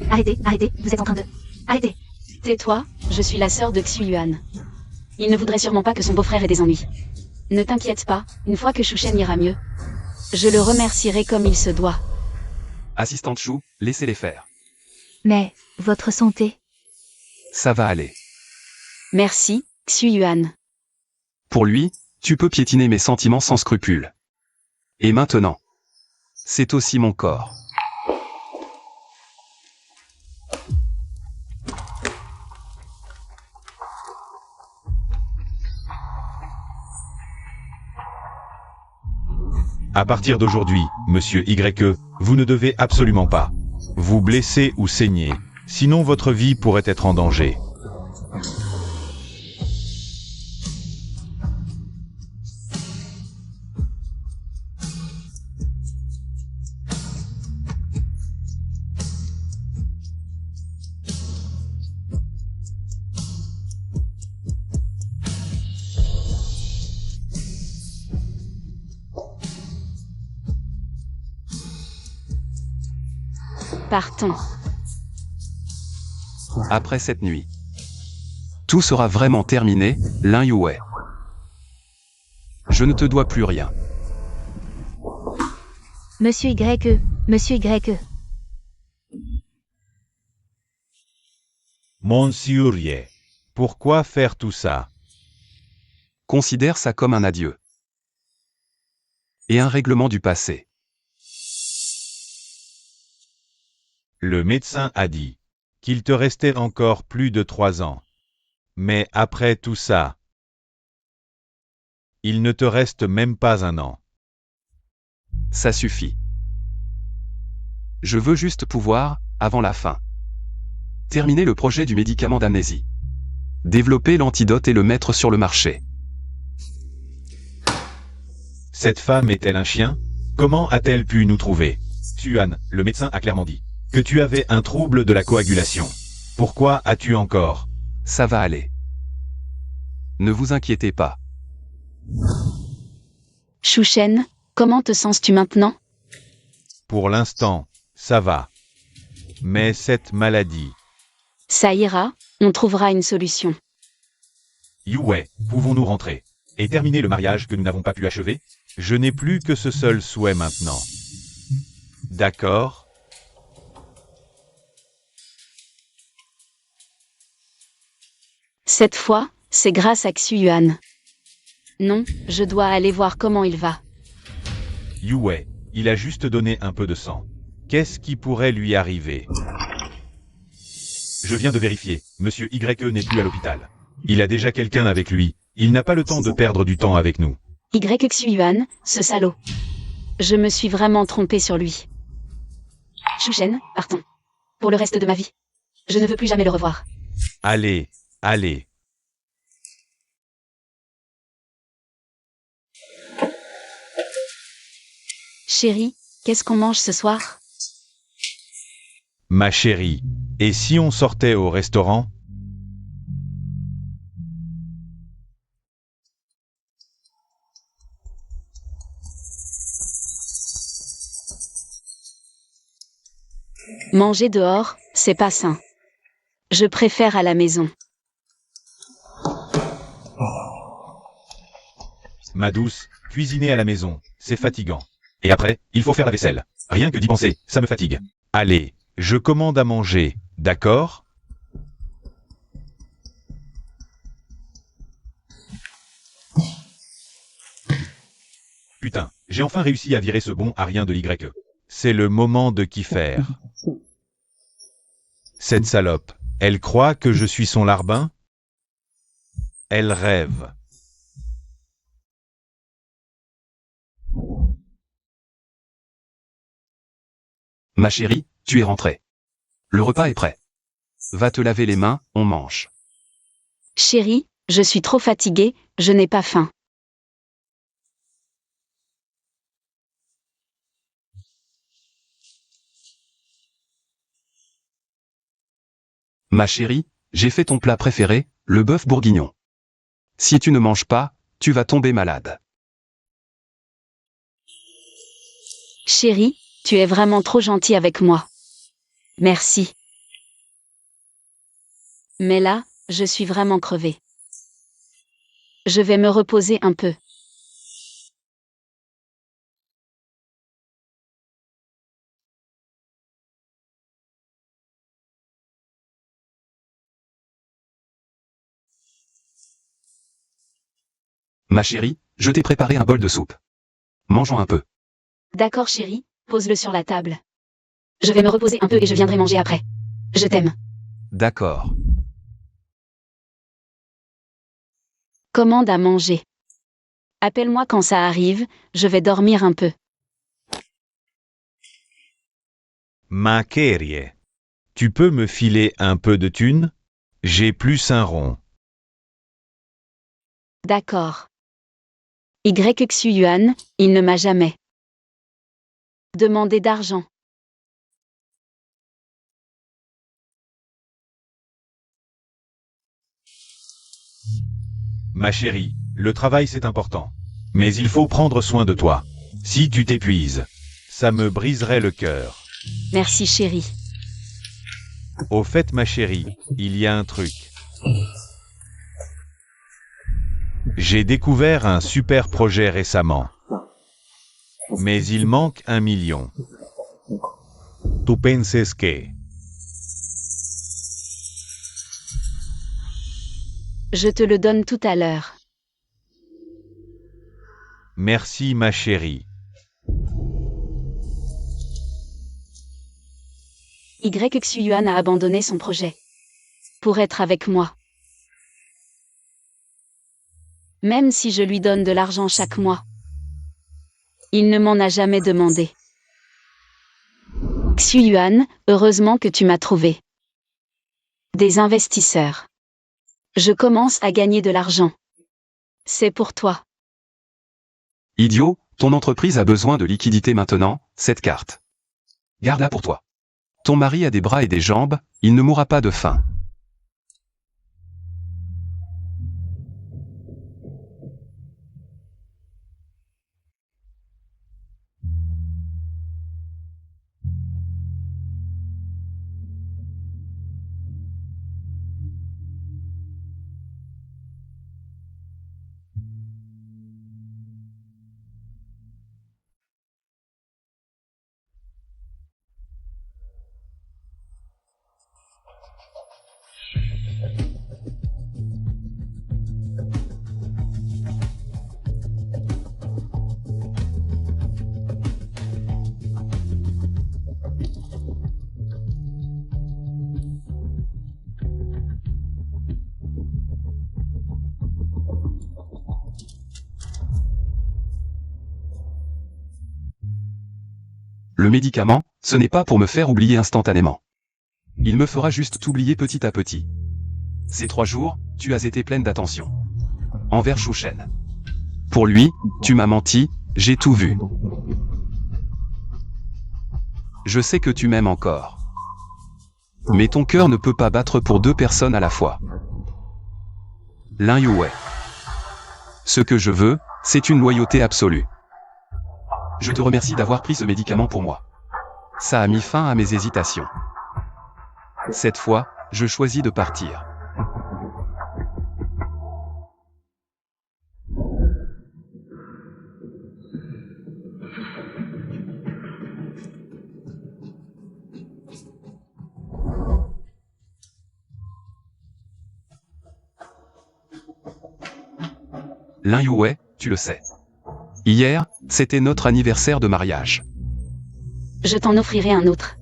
Speaker 3: Arrêtez, arrêtez, vous êtes en train de... Arrêtez.
Speaker 2: Tais-toi, je suis la sœur de Xu-Yuan. Il ne voudrait sûrement pas que son beau-frère ait des ennuis. Ne t'inquiète pas, une fois que Chouchen ira mieux, je le remercierai comme il se doit.
Speaker 1: Assistante Chou, laissez-les faire.
Speaker 3: Mais, votre santé...
Speaker 1: Ça va aller.
Speaker 2: Merci, Xu-Yuan.
Speaker 1: Pour lui, tu peux piétiner mes sentiments sans scrupule. Et maintenant, c'est aussi mon corps.
Speaker 4: À partir d'aujourd'hui, monsieur YE, vous ne devez absolument pas vous blesser ou saigner, sinon votre vie pourrait être en danger.
Speaker 2: Partons.
Speaker 1: Après cette nuit, tout sera vraiment terminé, Lin Yue. Je ne te dois plus rien.
Speaker 3: Monsieur YE, Monsieur YE.
Speaker 4: Monsieur Ye, pourquoi faire tout ça?
Speaker 1: Considère ça comme un adieu. Et un règlement du passé.
Speaker 4: Le médecin a dit qu'il te restait encore plus de 3 ans. Mais après tout ça, il ne te reste même pas 1 an.
Speaker 1: Ça suffit. Je veux juste pouvoir, avant la fin, terminer le projet du médicament d'amnésie. Développer l'antidote et le mettre sur le marché.
Speaker 4: Cette femme est-elle un chien? Comment a-t-elle pu nous trouver? Tuan, le médecin a clairement dit que tu avais un trouble de la coagulation. Pourquoi as-tu encore?
Speaker 1: Ça va aller. Ne vous inquiétez pas.
Speaker 2: Shu Shen, comment te sens-tu maintenant?
Speaker 4: Pour l'instant, ça va. Mais cette maladie...
Speaker 2: Ça ira, on trouvera une solution.
Speaker 4: Yue, pouvons-nous rentrer et terminer le mariage que nous n'avons pas pu achever? Je n'ai plus que ce seul souhait maintenant. D'accord?
Speaker 2: Cette fois, c'est grâce à Xu Yuan. Non, je dois aller voir comment il va.
Speaker 4: Yue, il a juste donné un peu de sang. Qu'est-ce qui pourrait lui arriver? Je viens de vérifier, monsieur YE n'est plus à l'hôpital. Il a déjà quelqu'un avec lui, il n'a pas le temps de perdre du temps avec nous.
Speaker 2: Xu Yuan, ce salaud. Je me suis vraiment trompé sur lui. Shu Shen, partons. Pour le reste de ma vie. Je ne veux plus jamais le revoir.
Speaker 4: Allez, allez.
Speaker 2: Chérie, qu'est-ce qu'on mange ce soir?
Speaker 4: Ma chérie, et si on sortait au restaurant?
Speaker 2: Manger dehors, c'est pas sain. Je préfère à la maison.
Speaker 4: Ma douce, cuisiner à la maison, c'est fatigant. Et après, il faut faire la vaisselle. Rien que d'y penser, ça me fatigue. Allez, je commande à manger, d'accord? Putain, j'ai enfin réussi à virer ce bon à rien de l'YE. C'est le moment de kiffer. Cette salope, elle croit que je suis son larbin? Elle rêve.
Speaker 1: Ma chérie, tu es rentrée. Le repas est prêt. Va te laver les mains, on mange.
Speaker 2: Chérie, je suis trop fatiguée, je n'ai pas faim.
Speaker 1: Ma chérie, j'ai fait ton plat préféré, le bœuf bourguignon. Si tu ne manges pas, tu vas tomber malade.
Speaker 2: Chérie, tu es vraiment trop gentil avec moi. Merci. Mais là, je suis vraiment crevée. Je vais me reposer un peu.
Speaker 1: Ma chérie, je t'ai préparé un bol de soupe. Mangeons un peu.
Speaker 2: D'accord chérie, pose-le sur la table. Je vais me reposer un peu et je viendrai manger après. Je t'aime.
Speaker 1: D'accord.
Speaker 2: Commande à manger. Appelle-moi quand ça arrive, je vais dormir un peu.
Speaker 4: Ma Kérie. Tu peux me filer un peu de thune? J'ai plus un rond.
Speaker 2: D'accord. Yxu Yuan, il ne m'a jamais demandé d'argent.
Speaker 4: Ma chérie, le travail c'est important. Mais il faut prendre soin de toi. Si tu t'épuises, ça me briserait le cœur.
Speaker 2: Merci chérie.
Speaker 4: Au fait, ma chérie, il y a un truc. J'ai découvert un super projet récemment. Mais il manque 1 million. Tu penses que...
Speaker 2: Je te le donne tout à l'heure.
Speaker 4: Merci ma chérie.
Speaker 2: Yxu Yuan a abandonné son projet. Pour être avec moi. Même si je lui donne de l'argent chaque mois. Il ne m'en a jamais demandé. Xu Yuan, heureusement que tu m'as trouvé. Des investisseurs. Je commence à gagner de l'argent. C'est pour toi.
Speaker 1: Idiot, ton entreprise a besoin de liquidité maintenant, cette carte. Garde-la pour toi. Ton mari a des bras et des jambes, il ne mourra pas de faim. Le médicament, ce n'est pas pour me faire oublier instantanément. Il me fera juste t'oublier petit à petit. Ces 3 jours, tu as été pleine d'attention. Envers Chouchen. Pour lui, tu m'as menti, j'ai tout vu. Je sais que tu m'aimes encore. Mais ton cœur ne peut pas battre pour 2 personnes à la fois. Lin Yue. Ce que je veux, c'est une loyauté absolue. Je te remercie d'avoir pris ce médicament pour moi. Ça a mis fin à mes hésitations. Cette fois, je choisis de partir. Lin Yue, tu le sais. Hier, c'était notre anniversaire de mariage.
Speaker 2: Je t'en offrirai un autre.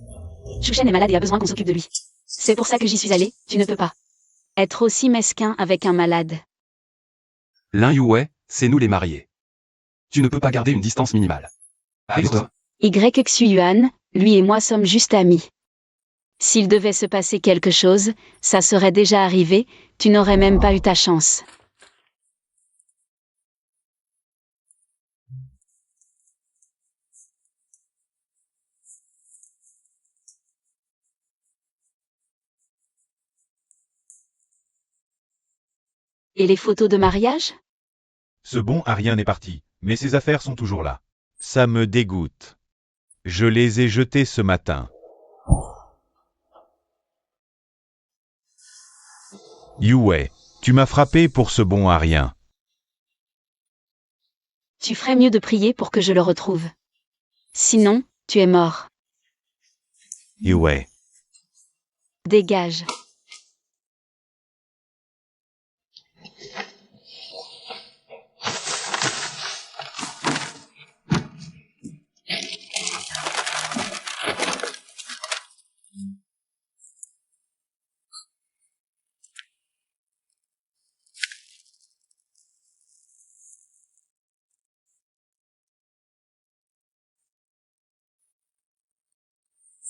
Speaker 2: Chouchen est malade et a besoin qu'on s'occupe de lui. C'est pour ça que j'y suis allée, tu ne peux pas être aussi mesquin avec un malade.
Speaker 1: Lin Yue, c'est nous les mariés. Tu ne peux pas garder une distance minimale. Arrête-toi.
Speaker 2: Yxu Yuan, lui et moi sommes juste amis. S'il devait se passer quelque chose, ça serait déjà arrivé, tu n'aurais même pas eu ta chance. Et les photos de mariage?
Speaker 4: Ce bon Arien est parti, mais ses affaires sont toujours là. Ça me dégoûte. Je les ai jetées ce matin. Yue, tu m'as frappé pour ce bon Arien.
Speaker 2: Tu ferais mieux de prier pour que je le retrouve. Sinon, tu es mort.
Speaker 4: Yue.
Speaker 2: Dégage.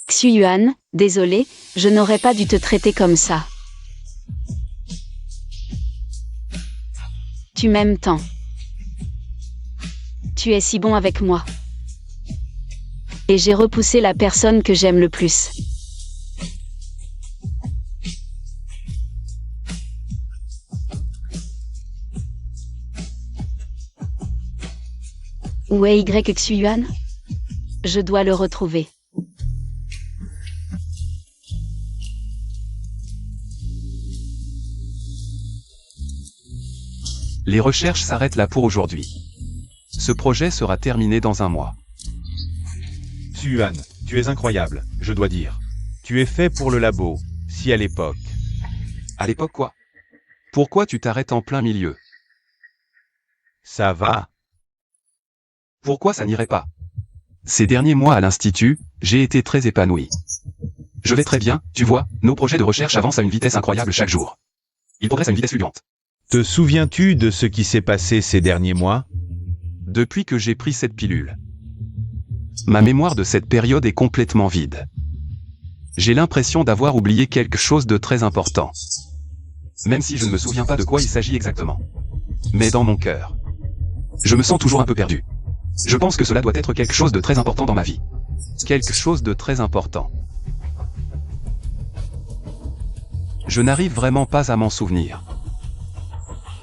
Speaker 2: Xu-Yuan, désolé, je n'aurais pas dû te traiter comme ça. Tu m'aimes tant. Tu es si bon avec moi. Et j'ai repoussé la personne que j'aime le plus. Où est Xu-Yuan? Je dois le retrouver.
Speaker 1: Les recherches s'arrêtent là pour aujourd'hui. Ce projet sera terminé dans un mois.
Speaker 4: Xu-Yuan, tu es incroyable, je dois dire. Tu es fait pour le labo, si à l'époque.
Speaker 1: À l'époque quoi? Pourquoi tu t'arrêtes en plein milieu?
Speaker 4: Ça va.
Speaker 1: Pourquoi ça n'irait pas? Ces derniers mois à l'Institut, j'ai été très épanoui. Je vais très bien, tu vois, nos projets de recherche avancent à une vitesse incroyable chaque jour. Ils progressent à une vitesse fulgurante.
Speaker 4: Te souviens-tu de ce qui s'est passé ces derniers mois?
Speaker 1: Depuis que j'ai pris cette pilule. Ma mémoire de cette période est complètement vide. J'ai l'impression d'avoir oublié quelque chose de très important. Même si je ne me souviens pas de quoi il s'agit exactement. Mais dans mon cœur, je me sens toujours un peu perdu. Je pense que cela doit être quelque chose de très important dans ma vie. Quelque chose de très important. Je n'arrive vraiment pas à m'en souvenir.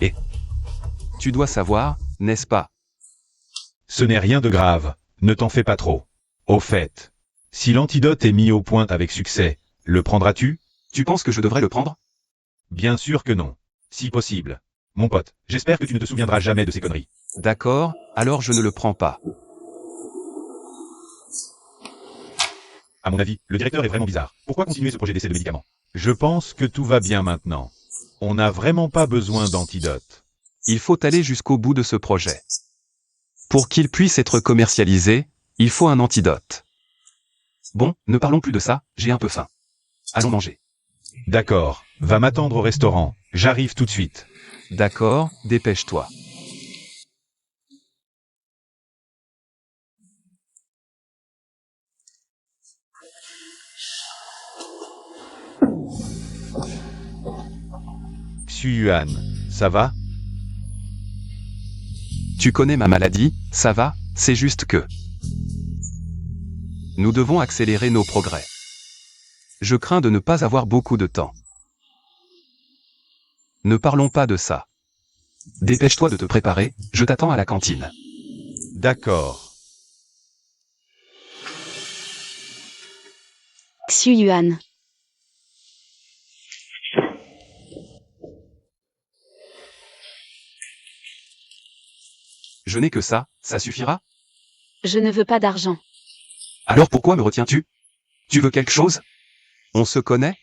Speaker 1: Et tu dois savoir, n'est-ce pas?
Speaker 4: Ce n'est rien de grave, ne t'en fais pas trop. Au fait, si l'antidote est mis au point avec succès, le prendras-tu?
Speaker 1: Tu penses que je devrais le prendre?
Speaker 4: Bien sûr que non. Si possible. Mon pote, j'espère que tu ne te souviendras jamais de ces conneries.
Speaker 1: D'accord, alors je ne le prends pas.
Speaker 4: À mon avis, le directeur est vraiment bizarre. Pourquoi continuer ce projet d'essai de médicaments? Je pense que tout va bien maintenant. On n'a vraiment pas besoin d'antidote.
Speaker 1: Il faut aller jusqu'au bout de ce projet. Pour qu'il puisse être commercialisé, il faut un antidote. Bon, ne parlons plus de ça, j'ai un peu faim. Allons manger.
Speaker 4: D'accord, va m'attendre au restaurant, j'arrive tout de suite.
Speaker 1: D'accord, dépêche-toi.
Speaker 4: Xu-Yuan, ça va?
Speaker 1: Tu connais ma maladie, ça va, c'est juste que... Nous devons accélérer nos progrès. Je crains de ne pas avoir beaucoup de temps. Ne parlons pas de ça. Dépêche-toi de te préparer, je t'attends à la cantine.
Speaker 4: D'accord.
Speaker 2: Xu-Yuan.
Speaker 1: Je n'ai que ça suffira?
Speaker 2: Je ne veux pas d'argent.
Speaker 1: Alors pourquoi me retiens-tu? Tu veux quelque chose? On se connaît?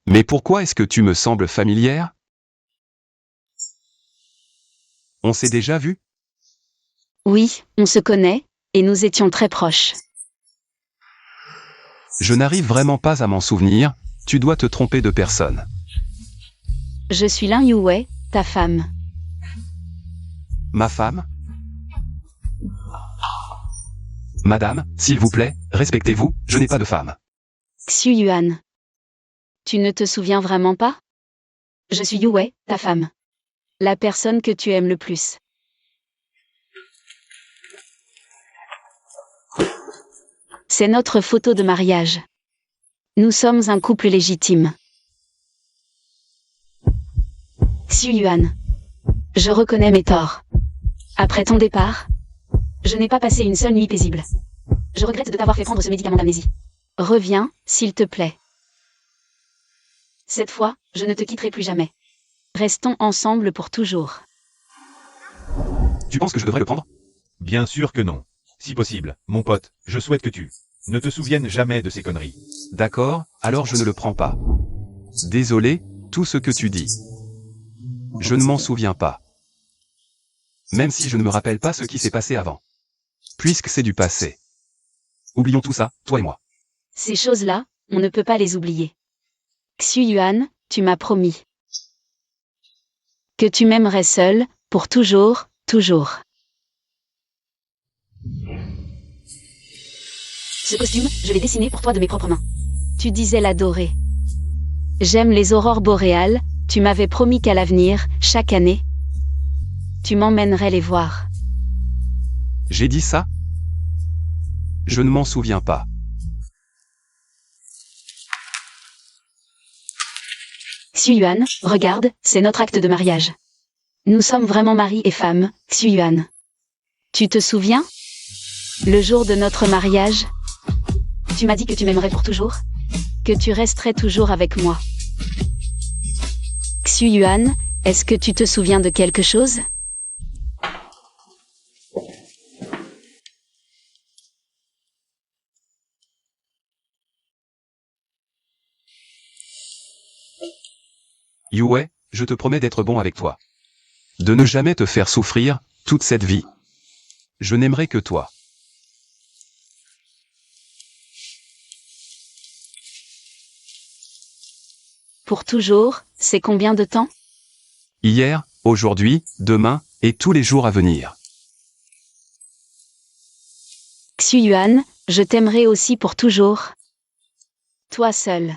Speaker 1: Mais pourquoi est-ce que tu me sembles familière? On s'est déjà vu?
Speaker 2: Oui, on se connaît, et nous étions très proches.
Speaker 1: Je n'arrive vraiment pas à m'en souvenir, tu dois te tromper de personne.
Speaker 2: Je suis Lin Yuwei, ta femme.
Speaker 1: Ma femme? Madame, s'il vous plaît, respectez-vous, je n'ai pas de femme.
Speaker 2: Xu-Yuan. Tu ne te souviens vraiment pas? Je suis Yuwei, ta femme. La personne que tu aimes le plus. C'est notre photo de mariage. Nous sommes un couple légitime. Xu-Yuan. Je reconnais mes torts. Après ton départ, je n'ai pas passé une seule nuit paisible. Je regrette de t'avoir fait prendre ce médicament d'amnésie. Reviens, s'il te plaît. Cette fois, je ne te quitterai plus jamais. Restons ensemble pour toujours.
Speaker 1: Tu penses que je devrais le prendre?
Speaker 4: Bien sûr que non. Si possible, mon pote, je souhaite que tu ne te souviennes jamais de ces conneries.
Speaker 1: D'accord, alors je ne le prends pas. Désolé, tout ce que tu dis. Je ne m'en souviens pas. Même si je ne me rappelle pas ce qui s'est passé avant. Puisque c'est du passé. Oublions tout ça, toi et moi.
Speaker 2: Ces choses-là, on ne peut pas les oublier. Xu-Yuan, tu m'as promis que tu m'aimerais seul, pour toujours, toujours. Ce costume, je l'ai dessiné pour toi de mes propres mains. Tu disais l'adorer. J'aime les aurores boréales, tu m'avais promis qu'à l'avenir, chaque année, tu m'emmènerais les voir.
Speaker 1: J'ai dit ça? Je ne m'en souviens pas.
Speaker 2: Xu-Yuan, regarde, c'est notre acte de mariage. Nous sommes vraiment mari et femme, Xu-Yuan. Tu te souviens? Le jour de notre mariage, tu m'as dit que tu m'aimerais pour toujours? Que tu resterais toujours avec moi. Xu-Yuan, est-ce que tu te souviens de quelque chose?
Speaker 1: Yue, je te promets d'être bon avec toi. De ne jamais te faire souffrir, toute cette vie. Je n'aimerai que toi.
Speaker 2: Pour toujours, c'est combien de temps?
Speaker 1: Hier, aujourd'hui, demain, et tous les jours à venir.
Speaker 2: Xu-Yuan, je t'aimerai aussi pour toujours. Toi seul.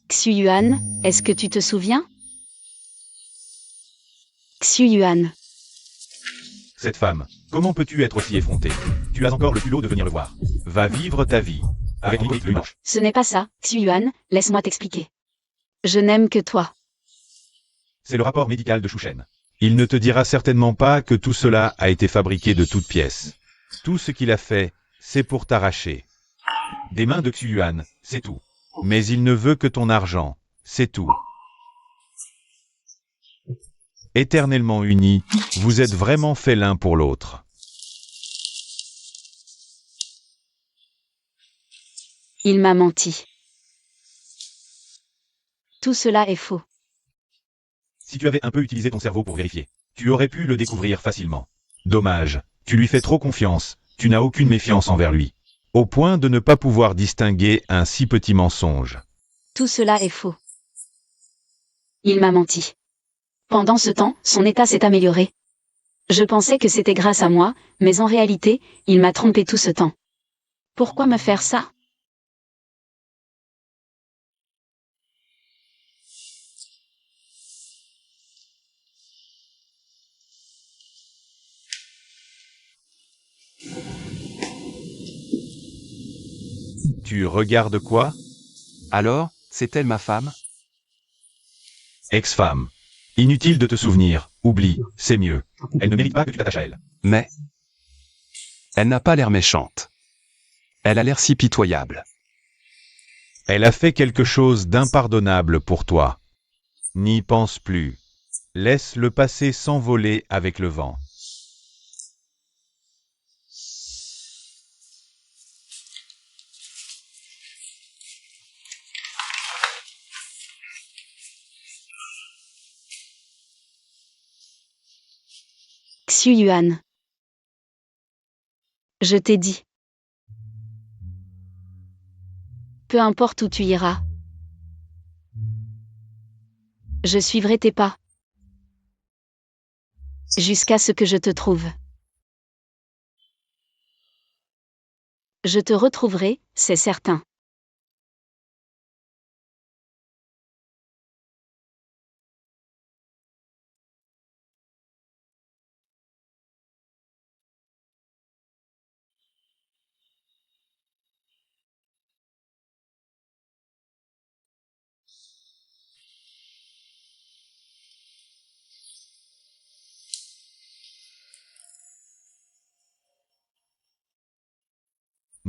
Speaker 2: Xu-Yuan, est-ce que tu te souviens? Xu-Yuan.
Speaker 4: Cette femme, comment peux-tu être aussi effrontée? Tu as encore le culot de venir le voir. Va vivre ta vie. Avec l'idée de blanche.
Speaker 2: Ce n'est pas ça, Xu-Yuan, laisse-moi t'expliquer. Je n'aime que toi.
Speaker 4: C'est le rapport médical de Shuchen. Il ne te dira certainement pas que tout cela a été fabriqué de toutes pièces. Tout ce qu'il a fait, c'est pour t'arracher. Des mains de Xu-Yuan, c'est tout. Mais il ne veut que ton argent, c'est tout. Éternellement unis, vous êtes vraiment faits l'un pour l'autre.
Speaker 2: Il m'a menti. Tout cela est faux.
Speaker 4: Si tu avais un peu utilisé ton cerveau pour vérifier, tu aurais pu le découvrir facilement. Dommage, tu lui fais trop confiance, tu n'as aucune méfiance envers lui. Au point de ne pas pouvoir distinguer un si petit mensonge.
Speaker 2: Tout cela est faux. Il m'a menti. Pendant ce temps, son état s'est amélioré. Je pensais que c'était grâce à moi, mais en réalité, il m'a trompé tout ce temps. Pourquoi me faire ça?
Speaker 4: Tu regardes quoi?
Speaker 1: Alors, c'est elle ma femme?
Speaker 4: Ex-femme. Inutile de te souvenir, oublie, c'est mieux. Elle ne mérite pas que tu t'attaches à elle.
Speaker 1: Mais... elle n'a pas l'air méchante. Elle a l'air si pitoyable.
Speaker 4: Elle a fait quelque chose d'impardonnable pour toi. N'y pense plus. Laisse le passé s'envoler avec le vent.
Speaker 2: Xu-Yuan. Je t'ai dit. Peu importe où tu iras. Je suivrai tes pas. Jusqu'à ce que je te trouve. Je te retrouverai, c'est certain.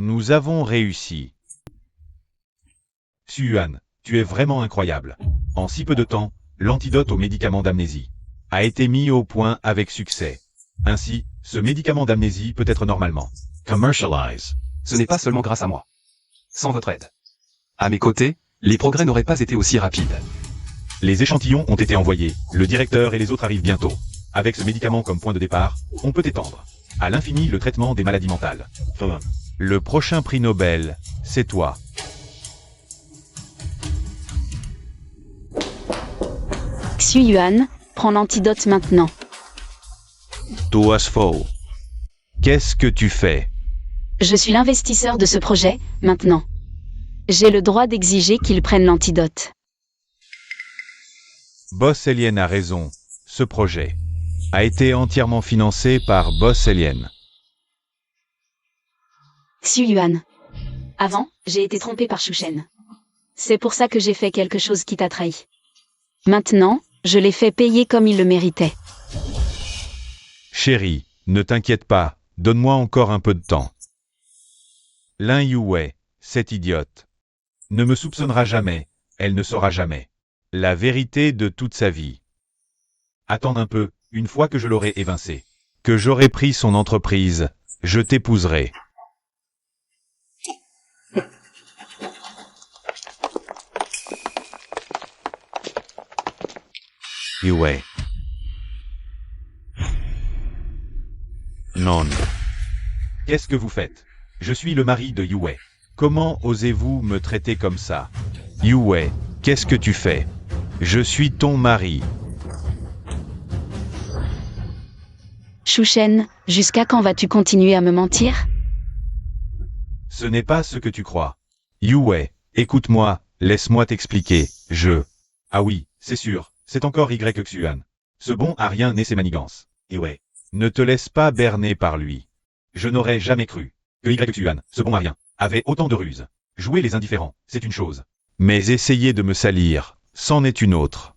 Speaker 4: Nous avons réussi. Xu-Yuan, tu es vraiment incroyable. En si peu de temps, l'antidote au médicament d'amnésie a été mis au point avec succès. Ainsi, ce médicament d'amnésie peut être normalement commercialisé.
Speaker 1: Ce n'est pas seulement grâce à moi. Sans votre aide. À mes côtés, les progrès n'auraient pas été aussi rapides.
Speaker 4: Les échantillons ont été envoyés, le directeur et les autres arrivent bientôt. Avec ce médicament comme point de départ, on peut étendre à l'infini le traitement des maladies mentales. Le prochain prix Nobel, c'est toi.
Speaker 2: Xu Yuan, prends l'antidote maintenant.
Speaker 4: Tuas Fo. Qu'est-ce que tu fais?
Speaker 2: Je suis l'investisseur de ce projet, maintenant. J'ai le droit d'exiger qu'ils prennent l'antidote.
Speaker 4: Boss Alien a raison. Ce projet a été entièrement financé par Boss Alien.
Speaker 2: Xu Yuan. Avant, j'ai été trompé par Shu Shen. C'est pour ça que j'ai fait quelque chose qui t'a trahi. Maintenant, je l'ai fait payer comme il le méritait.
Speaker 4: Chérie, ne t'inquiète pas, donne-moi encore un peu de temps. Lin Yuwei, cette idiote, ne me soupçonnera jamais, elle ne saura jamais la vérité de toute sa vie. Attends un peu, une fois que je l'aurai évincé, que j'aurai pris son entreprise, je t'épouserai. Yuwei. Non. Qu'est-ce que vous faites? Je suis le mari de Yuwei. Comment osez-vous me traiter comme ça? Yuwei, qu'est-ce que tu fais? Je suis ton mari.
Speaker 2: Shu Shen, jusqu'à quand vas-tu continuer à me mentir?
Speaker 4: Ce n'est pas ce que tu crois. Yuwei, écoute-moi, laisse-moi t'expliquer, Ah oui, c'est sûr, c'est encore Y Xuan. Ce bon à rien n'est ses manigances. Yuwei, ne te laisse pas berner par lui. Je n'aurais jamais cru que Y Xuan, ce bon à rien, avait autant de ruses. Jouer les indifférents, c'est une chose. Mais essayer de me salir, c'en est une autre.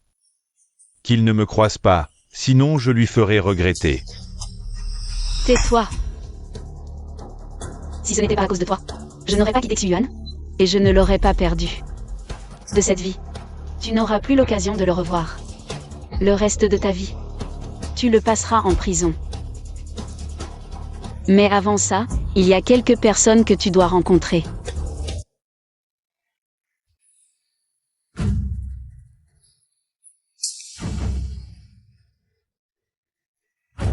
Speaker 4: Qu'il ne me croise pas, sinon je lui ferai regretter.
Speaker 2: Tais-toi. Si ce n'était pas à cause de toi, je n'aurais pas quitté Xu Yuan, et je ne l'aurais pas perdu. De cette vie, tu n'auras plus l'occasion de le revoir. Le reste de ta vie, tu le passeras en prison. Mais avant ça, il y a quelques personnes que tu dois rencontrer.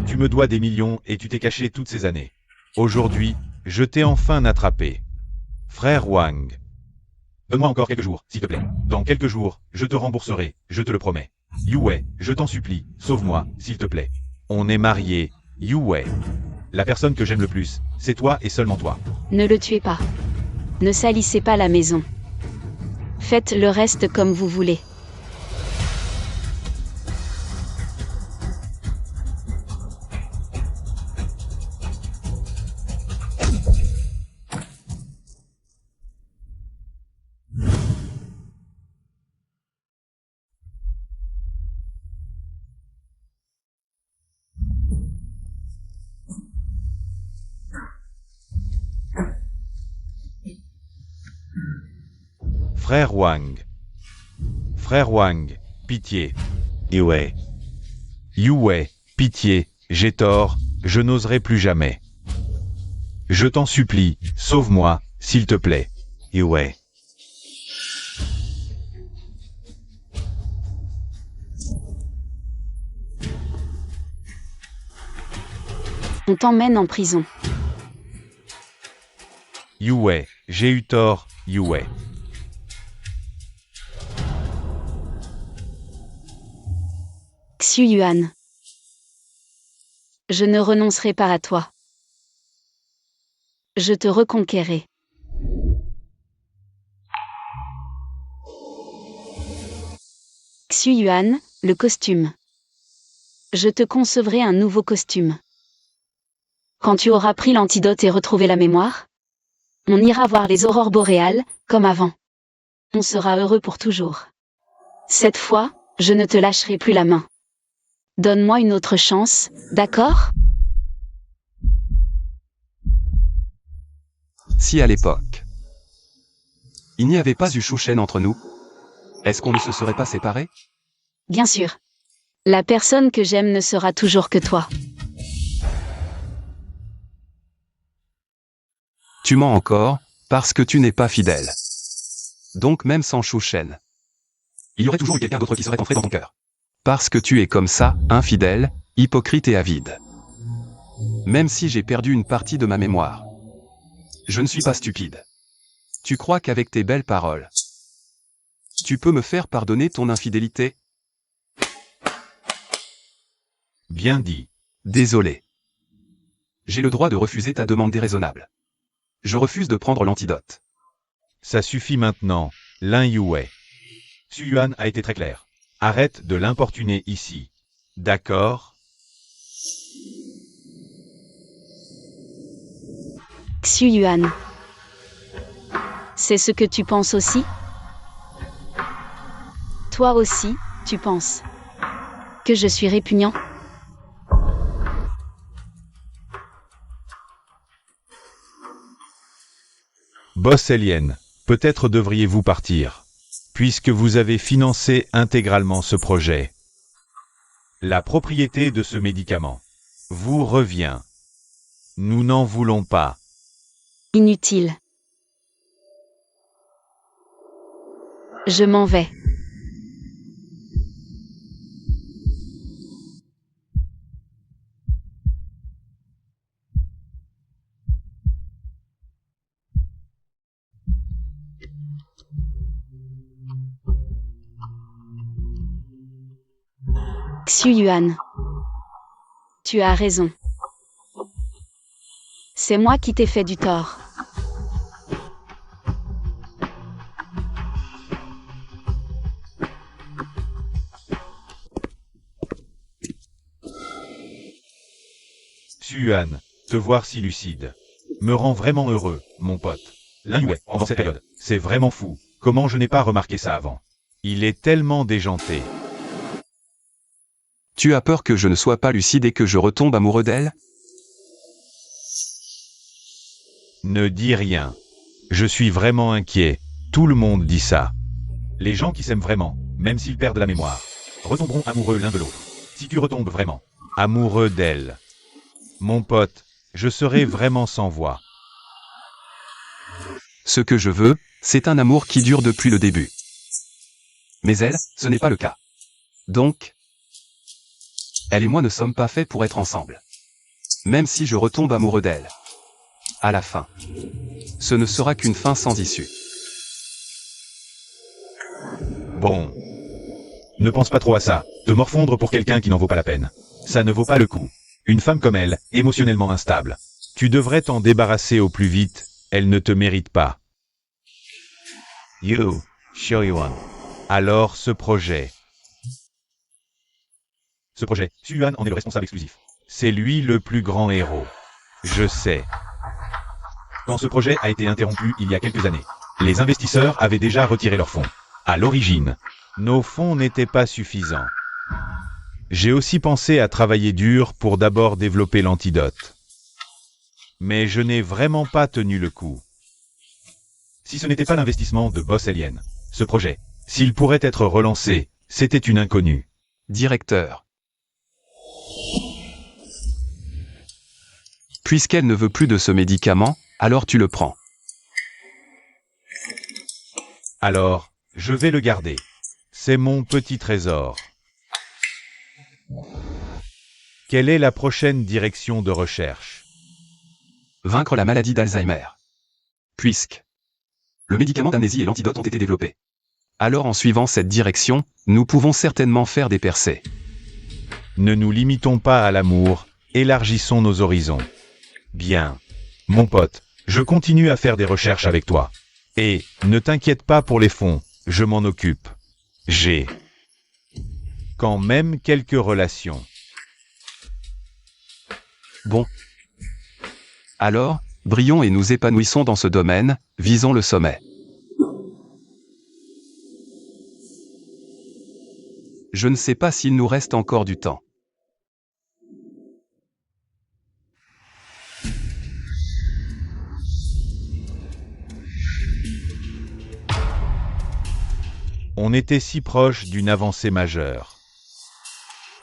Speaker 4: Tu me dois des millions et tu t'es caché toutes ces années. Aujourd'hui, je t'ai enfin attrapé. Frère Wang. Donne-moi encore quelques jours, s'il te plaît. Dans quelques jours, je te rembourserai, je te le promets. Yuwei, je t'en supplie, sauve-moi, s'il te plaît. On est mariés, Yuwei. La personne que j'aime le plus, c'est toi et seulement toi.
Speaker 2: Ne le tuez pas. Ne salissez pas la maison. Faites le reste comme vous voulez.
Speaker 4: Frère Wang. Frère Wang, pitié. Yuwei. Yuwei, pitié, j'ai tort, je n'oserai plus jamais. Je t'en supplie, sauve-moi, s'il te plaît. Yuwei.
Speaker 2: On t'emmène en prison.
Speaker 4: Yuwei, j'ai eu tort, Yuwei.
Speaker 2: Xu Yuan. Je ne renoncerai pas à toi. Je te reconquérai. Xu Yuan, le costume. Je te concevrai un nouveau costume. Quand tu auras pris l'antidote et retrouvé la mémoire, on ira voir les aurores boréales, comme avant. On sera heureux pour toujours. Cette fois, je ne te lâcherai plus la main. Donne-moi une autre chance, d'accord?
Speaker 1: Si à l'époque, il n'y avait pas eu Shu Shen entre nous, est-ce qu'on ne se serait pas séparés?
Speaker 2: Bien sûr. La personne que j'aime ne sera toujours que toi.
Speaker 1: Tu mens encore, parce que tu n'es pas fidèle. Donc même sans Shu Shen, il y aurait toujours eu quelqu'un d'autre qui serait entré dans ton cœur. Parce que tu es comme ça, infidèle, hypocrite et avide. Même si j'ai perdu une partie de ma mémoire. Je ne suis pas stupide. Tu crois qu'avec tes belles paroles, tu peux me faire pardonner ton infidélité?
Speaker 4: Bien dit.
Speaker 1: Désolé. J'ai le droit de refuser ta demande déraisonnable. Je refuse de prendre l'antidote.
Speaker 4: Ça suffit maintenant, Lin Yue. Xu Yuan a été très clair. Arrête de l'importuner ici. D'accord?
Speaker 2: Xu Yuan. C'est ce que tu penses aussi? Toi aussi, tu penses que je suis répugnant?
Speaker 4: Boss Alien, peut-être devriez-vous partir, puisque vous avez financé intégralement ce projet. La propriété de ce médicament vous revient. Nous n'en voulons pas.
Speaker 2: Inutile. Je m'en vais. Xu Yuan. Tu as raison. C'est moi qui t'ai fait du tort.
Speaker 4: Xu Yuan, te voir si lucide me rend vraiment heureux, mon pote. Lin Yue, pendant cette période, c'est vraiment fou. Comment je n'ai pas remarqué ça avant? Il est tellement déjanté.
Speaker 1: Tu as peur que je ne sois pas lucide et que je retombe amoureux d'elle?
Speaker 4: Ne dis rien. Je suis vraiment inquiet. Tout le monde dit ça. Les gens qui s'aiment vraiment, même s'ils perdent la mémoire, retomberont amoureux l'un de l'autre. Si tu retombes vraiment amoureux d'elle, mon pote, je serai vraiment sans voix.
Speaker 1: Ce que je veux, c'est un amour qui dure depuis le début. Mais elle, ce n'est pas le cas. Donc, elle et moi ne sommes pas faits pour être ensemble. Même si je retombe amoureux d'elle. À la fin, ce ne sera qu'une fin sans issue.
Speaker 4: Bon. Ne pense pas trop à ça. Te morfondre pour quelqu'un qui n'en vaut pas la peine. Ça ne vaut pas le coup. Une femme comme elle, émotionnellement instable. Tu devrais t'en débarrasser au plus vite. Elle ne te mérite pas. You, Xu Yuan. Alors ce projet. Xu Yuan en est le responsable exclusif. C'est lui le plus grand héros. Je sais. Quand ce projet a été interrompu il y a quelques années, les investisseurs avaient déjà retiré leurs fonds. À l'origine, nos fonds n'étaient pas suffisants. J'ai aussi pensé à travailler dur pour d'abord développer l'antidote. Mais je n'ai vraiment pas tenu le coup. Si ce n'était pas l'investissement de Boss Alien, ce projet, s'il pourrait être relancé, c'était une inconnue.
Speaker 1: Directeur. Puisqu'elle ne veut plus de ce médicament, alors tu le prends.
Speaker 4: Alors, je vais le garder. C'est mon petit trésor. Quelle est la prochaine direction de recherche?
Speaker 1: Vaincre la maladie d'Alzheimer. Puisque le médicament d'amnésie et l'antidote ont été développés. Alors en suivant cette direction, nous pouvons certainement faire des percées.
Speaker 4: Ne nous limitons pas à l'amour, élargissons nos horizons. Bien. Mon pote, je continue à faire des recherches avec toi. Et, ne t'inquiète pas pour les fonds, je m'en occupe. J'ai quand même quelques relations.
Speaker 1: Bon. Alors, brillons et nous épanouissons dans ce domaine, visons le sommet. Je ne sais pas s'il nous reste encore du temps.
Speaker 4: On était si proche d'une avancée majeure.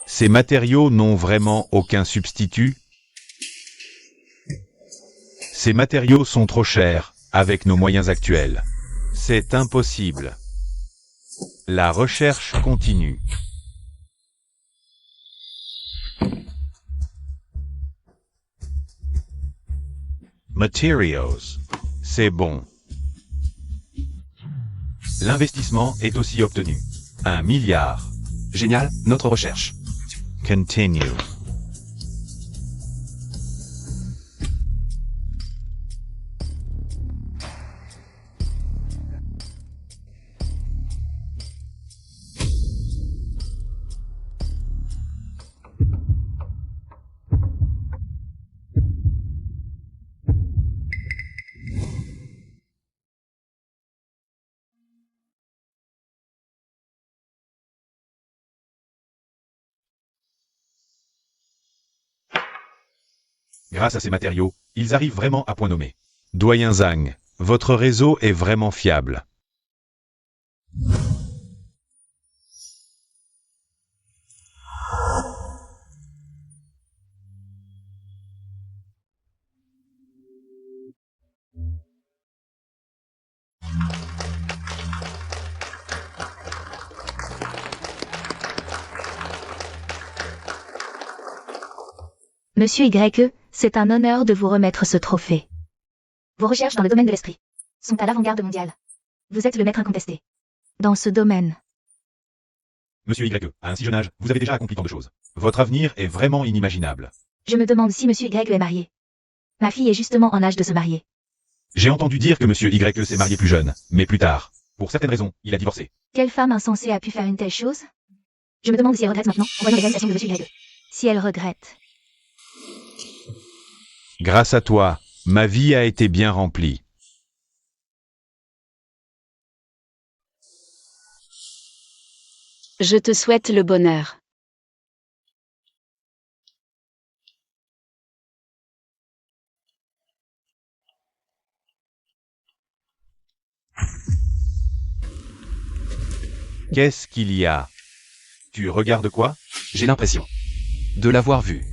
Speaker 4: Ces matériaux n'ont vraiment aucun substitut. Ces matériaux sont trop chers, avec nos moyens actuels. C'est impossible. La recherche continue. Materials. C'est bon. L'investissement est aussi obtenu. 1 milliard.
Speaker 1: Génial, notre recherche.
Speaker 4: Continue. Grâce à ces matériaux, ils arrivent vraiment à point nommé. Doyen Zhang, votre réseau est vraiment fiable.
Speaker 3: Monsieur YE, c'est un honneur de vous remettre ce trophée. Vos recherches dans le domaine de l'esprit sont à l'avant-garde mondiale. Vous êtes le maître incontesté dans ce domaine.
Speaker 4: Monsieur YE, à un si jeune âge, vous avez déjà accompli tant de choses. Votre avenir est vraiment inimaginable.
Speaker 3: Je me demande si Monsieur YE est marié. Ma fille est justement en âge de se marier.
Speaker 4: J'ai entendu dire que Monsieur YE s'est marié plus jeune, mais plus tard. Pour certaines raisons, il a divorcé.
Speaker 3: Quelle femme insensée a pu faire une telle chose? Je me demande si elle regrette maintenant, en voyant les réalisations de Monsieur YE. Si elle regrette.
Speaker 4: Grâce à toi, ma vie a été bien remplie.
Speaker 2: Je te souhaite le bonheur.
Speaker 4: Qu'est-ce qu'il y a? Tu regardes quoi?
Speaker 1: J'ai l'impression de l'avoir vue.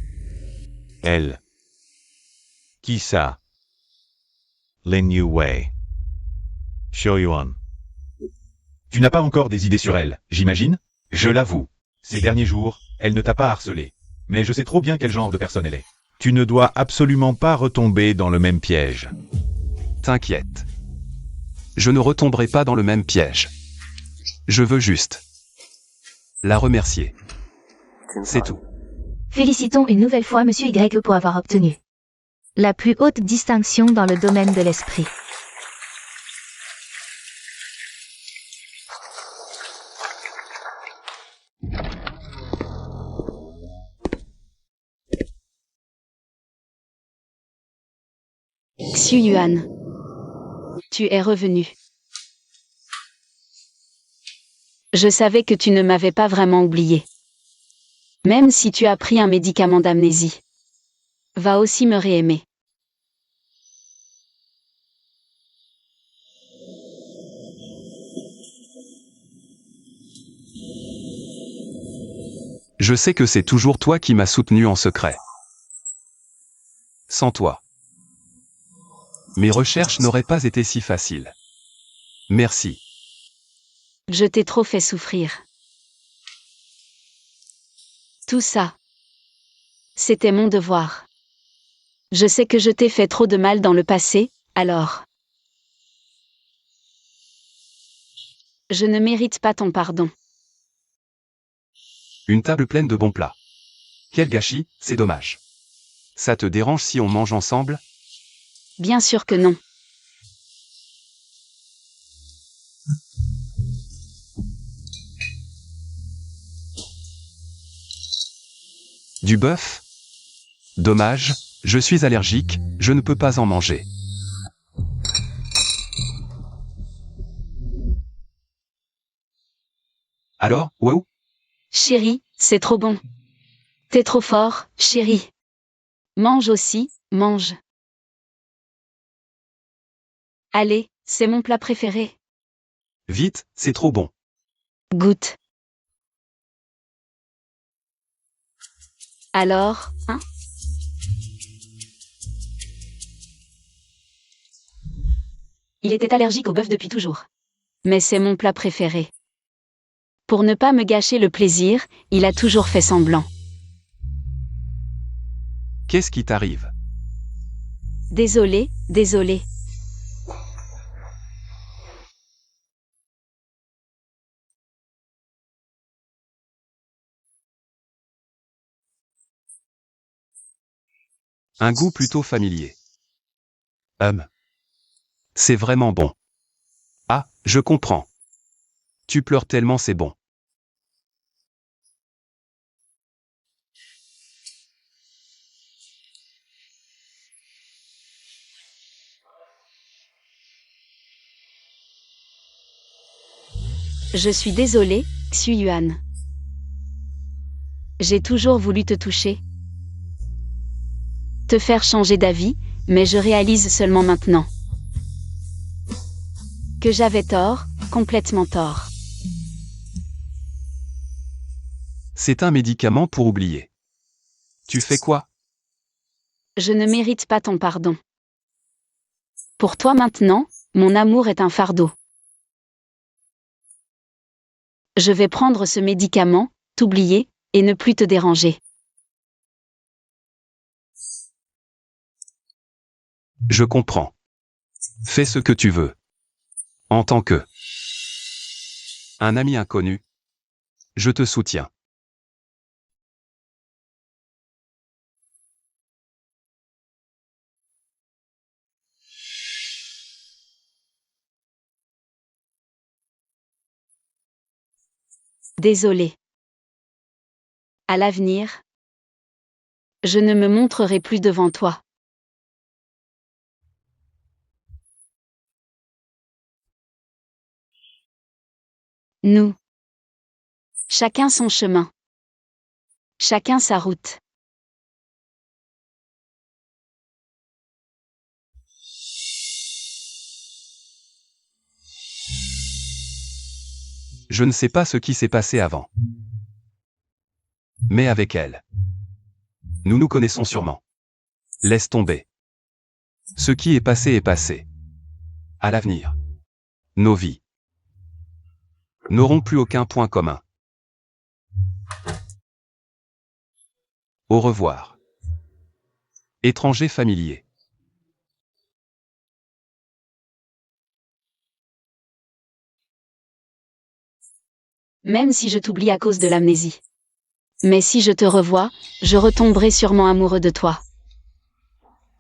Speaker 4: Elle. Qui ça? Lin Yuwei. Shoyuan. Tu n'as pas encore des idées sur elle, j'imagine? Je l'avoue. Ces derniers jours, elle ne t'a pas harcelé. Mais je sais trop bien quel genre de personne elle est. Tu ne dois absolument pas retomber dans le même piège.
Speaker 1: T'inquiète. Je ne retomberai pas dans le même piège. Je veux juste la remercier. C'est tout.
Speaker 3: Félicitons une nouvelle fois Monsieur YE pour avoir obtenu la plus haute distinction dans le domaine de l'esprit.
Speaker 2: Xu Yuan. Tu es revenu. Je savais que tu ne m'avais pas vraiment oublié. Même si tu as pris un médicament d'amnésie. Va aussi me réaimer.
Speaker 1: Je sais que c'est toujours toi qui m'as soutenu en secret. Sans toi, mes recherches n'auraient pas été si faciles. Merci.
Speaker 2: Je t'ai trop fait souffrir. Tout ça, c'était mon devoir. Je sais que je t'ai fait trop de mal dans le passé, alors. Je ne mérite pas ton pardon.
Speaker 1: Une table pleine de bons plats. Quel gâchis, c'est dommage. Ça te dérange si on mange ensemble?
Speaker 2: Bien sûr que non.
Speaker 1: Du bœuf? Dommage, je suis allergique, je ne peux pas en manger. Alors, waouh?
Speaker 2: Chérie, c'est trop bon. T'es trop fort, chérie. Mange aussi, mange. Allez, c'est mon plat préféré.
Speaker 1: Vite, c'est trop bon.
Speaker 2: Goûte. Alors, hein? Il était allergique au bœuf depuis toujours. Mais c'est mon plat préféré. Pour ne pas me gâcher le plaisir, il a toujours fait semblant.
Speaker 1: Qu'est-ce qui t'arrive?
Speaker 2: Désolé, désolé.
Speaker 1: Un goût plutôt familier. C'est vraiment bon. Ah, je comprends. Tu pleures tellement c'est bon.
Speaker 2: Je suis désolée, Xu Yuan. J'ai toujours voulu te toucher. te faire changer d'avis, mais je réalise seulement maintenant que j'avais tort, complètement tort.
Speaker 1: C'est un médicament pour oublier. Tu fais quoi?
Speaker 2: Je ne mérite pas ton pardon. Pour toi maintenant, mon amour est un fardeau. Je vais prendre ce médicament, t'oublier, et ne plus te déranger.
Speaker 1: Je comprends. Fais ce que tu veux. En tant que un ami inconnu, je te soutiens.
Speaker 2: Désolé. À l'avenir, je ne me montrerai plus devant toi. Nous. Chacun son chemin. Chacun sa route.
Speaker 1: Je ne sais pas ce qui s'est passé avant. Mais avec elle, nous nous connaissons sûrement. Laisse tomber. Ce qui est passé. À l'avenir, nos vies n'auront plus aucun point commun. Au revoir. Étranger familier.
Speaker 2: Même si je t'oublie à cause de l'amnésie. Mais si je te revois, je retomberai sûrement amoureux de toi.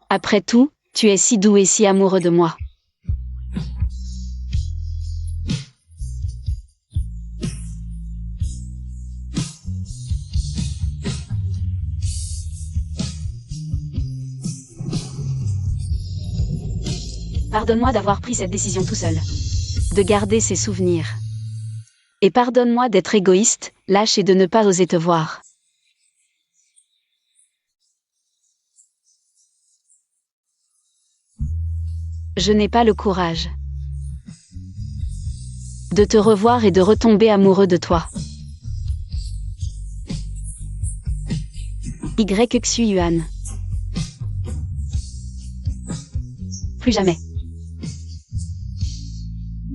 Speaker 2: Après tout, tu es si doux et si amoureux de moi. Pardonne-moi d'avoir pris cette décision tout seul. De garder ces souvenirs. Et pardonne-moi d'être égoïste, lâche et de ne pas oser te voir. Je n'ai pas le courage de te revoir et de retomber amoureux de toi. YXUAN. Plus jamais.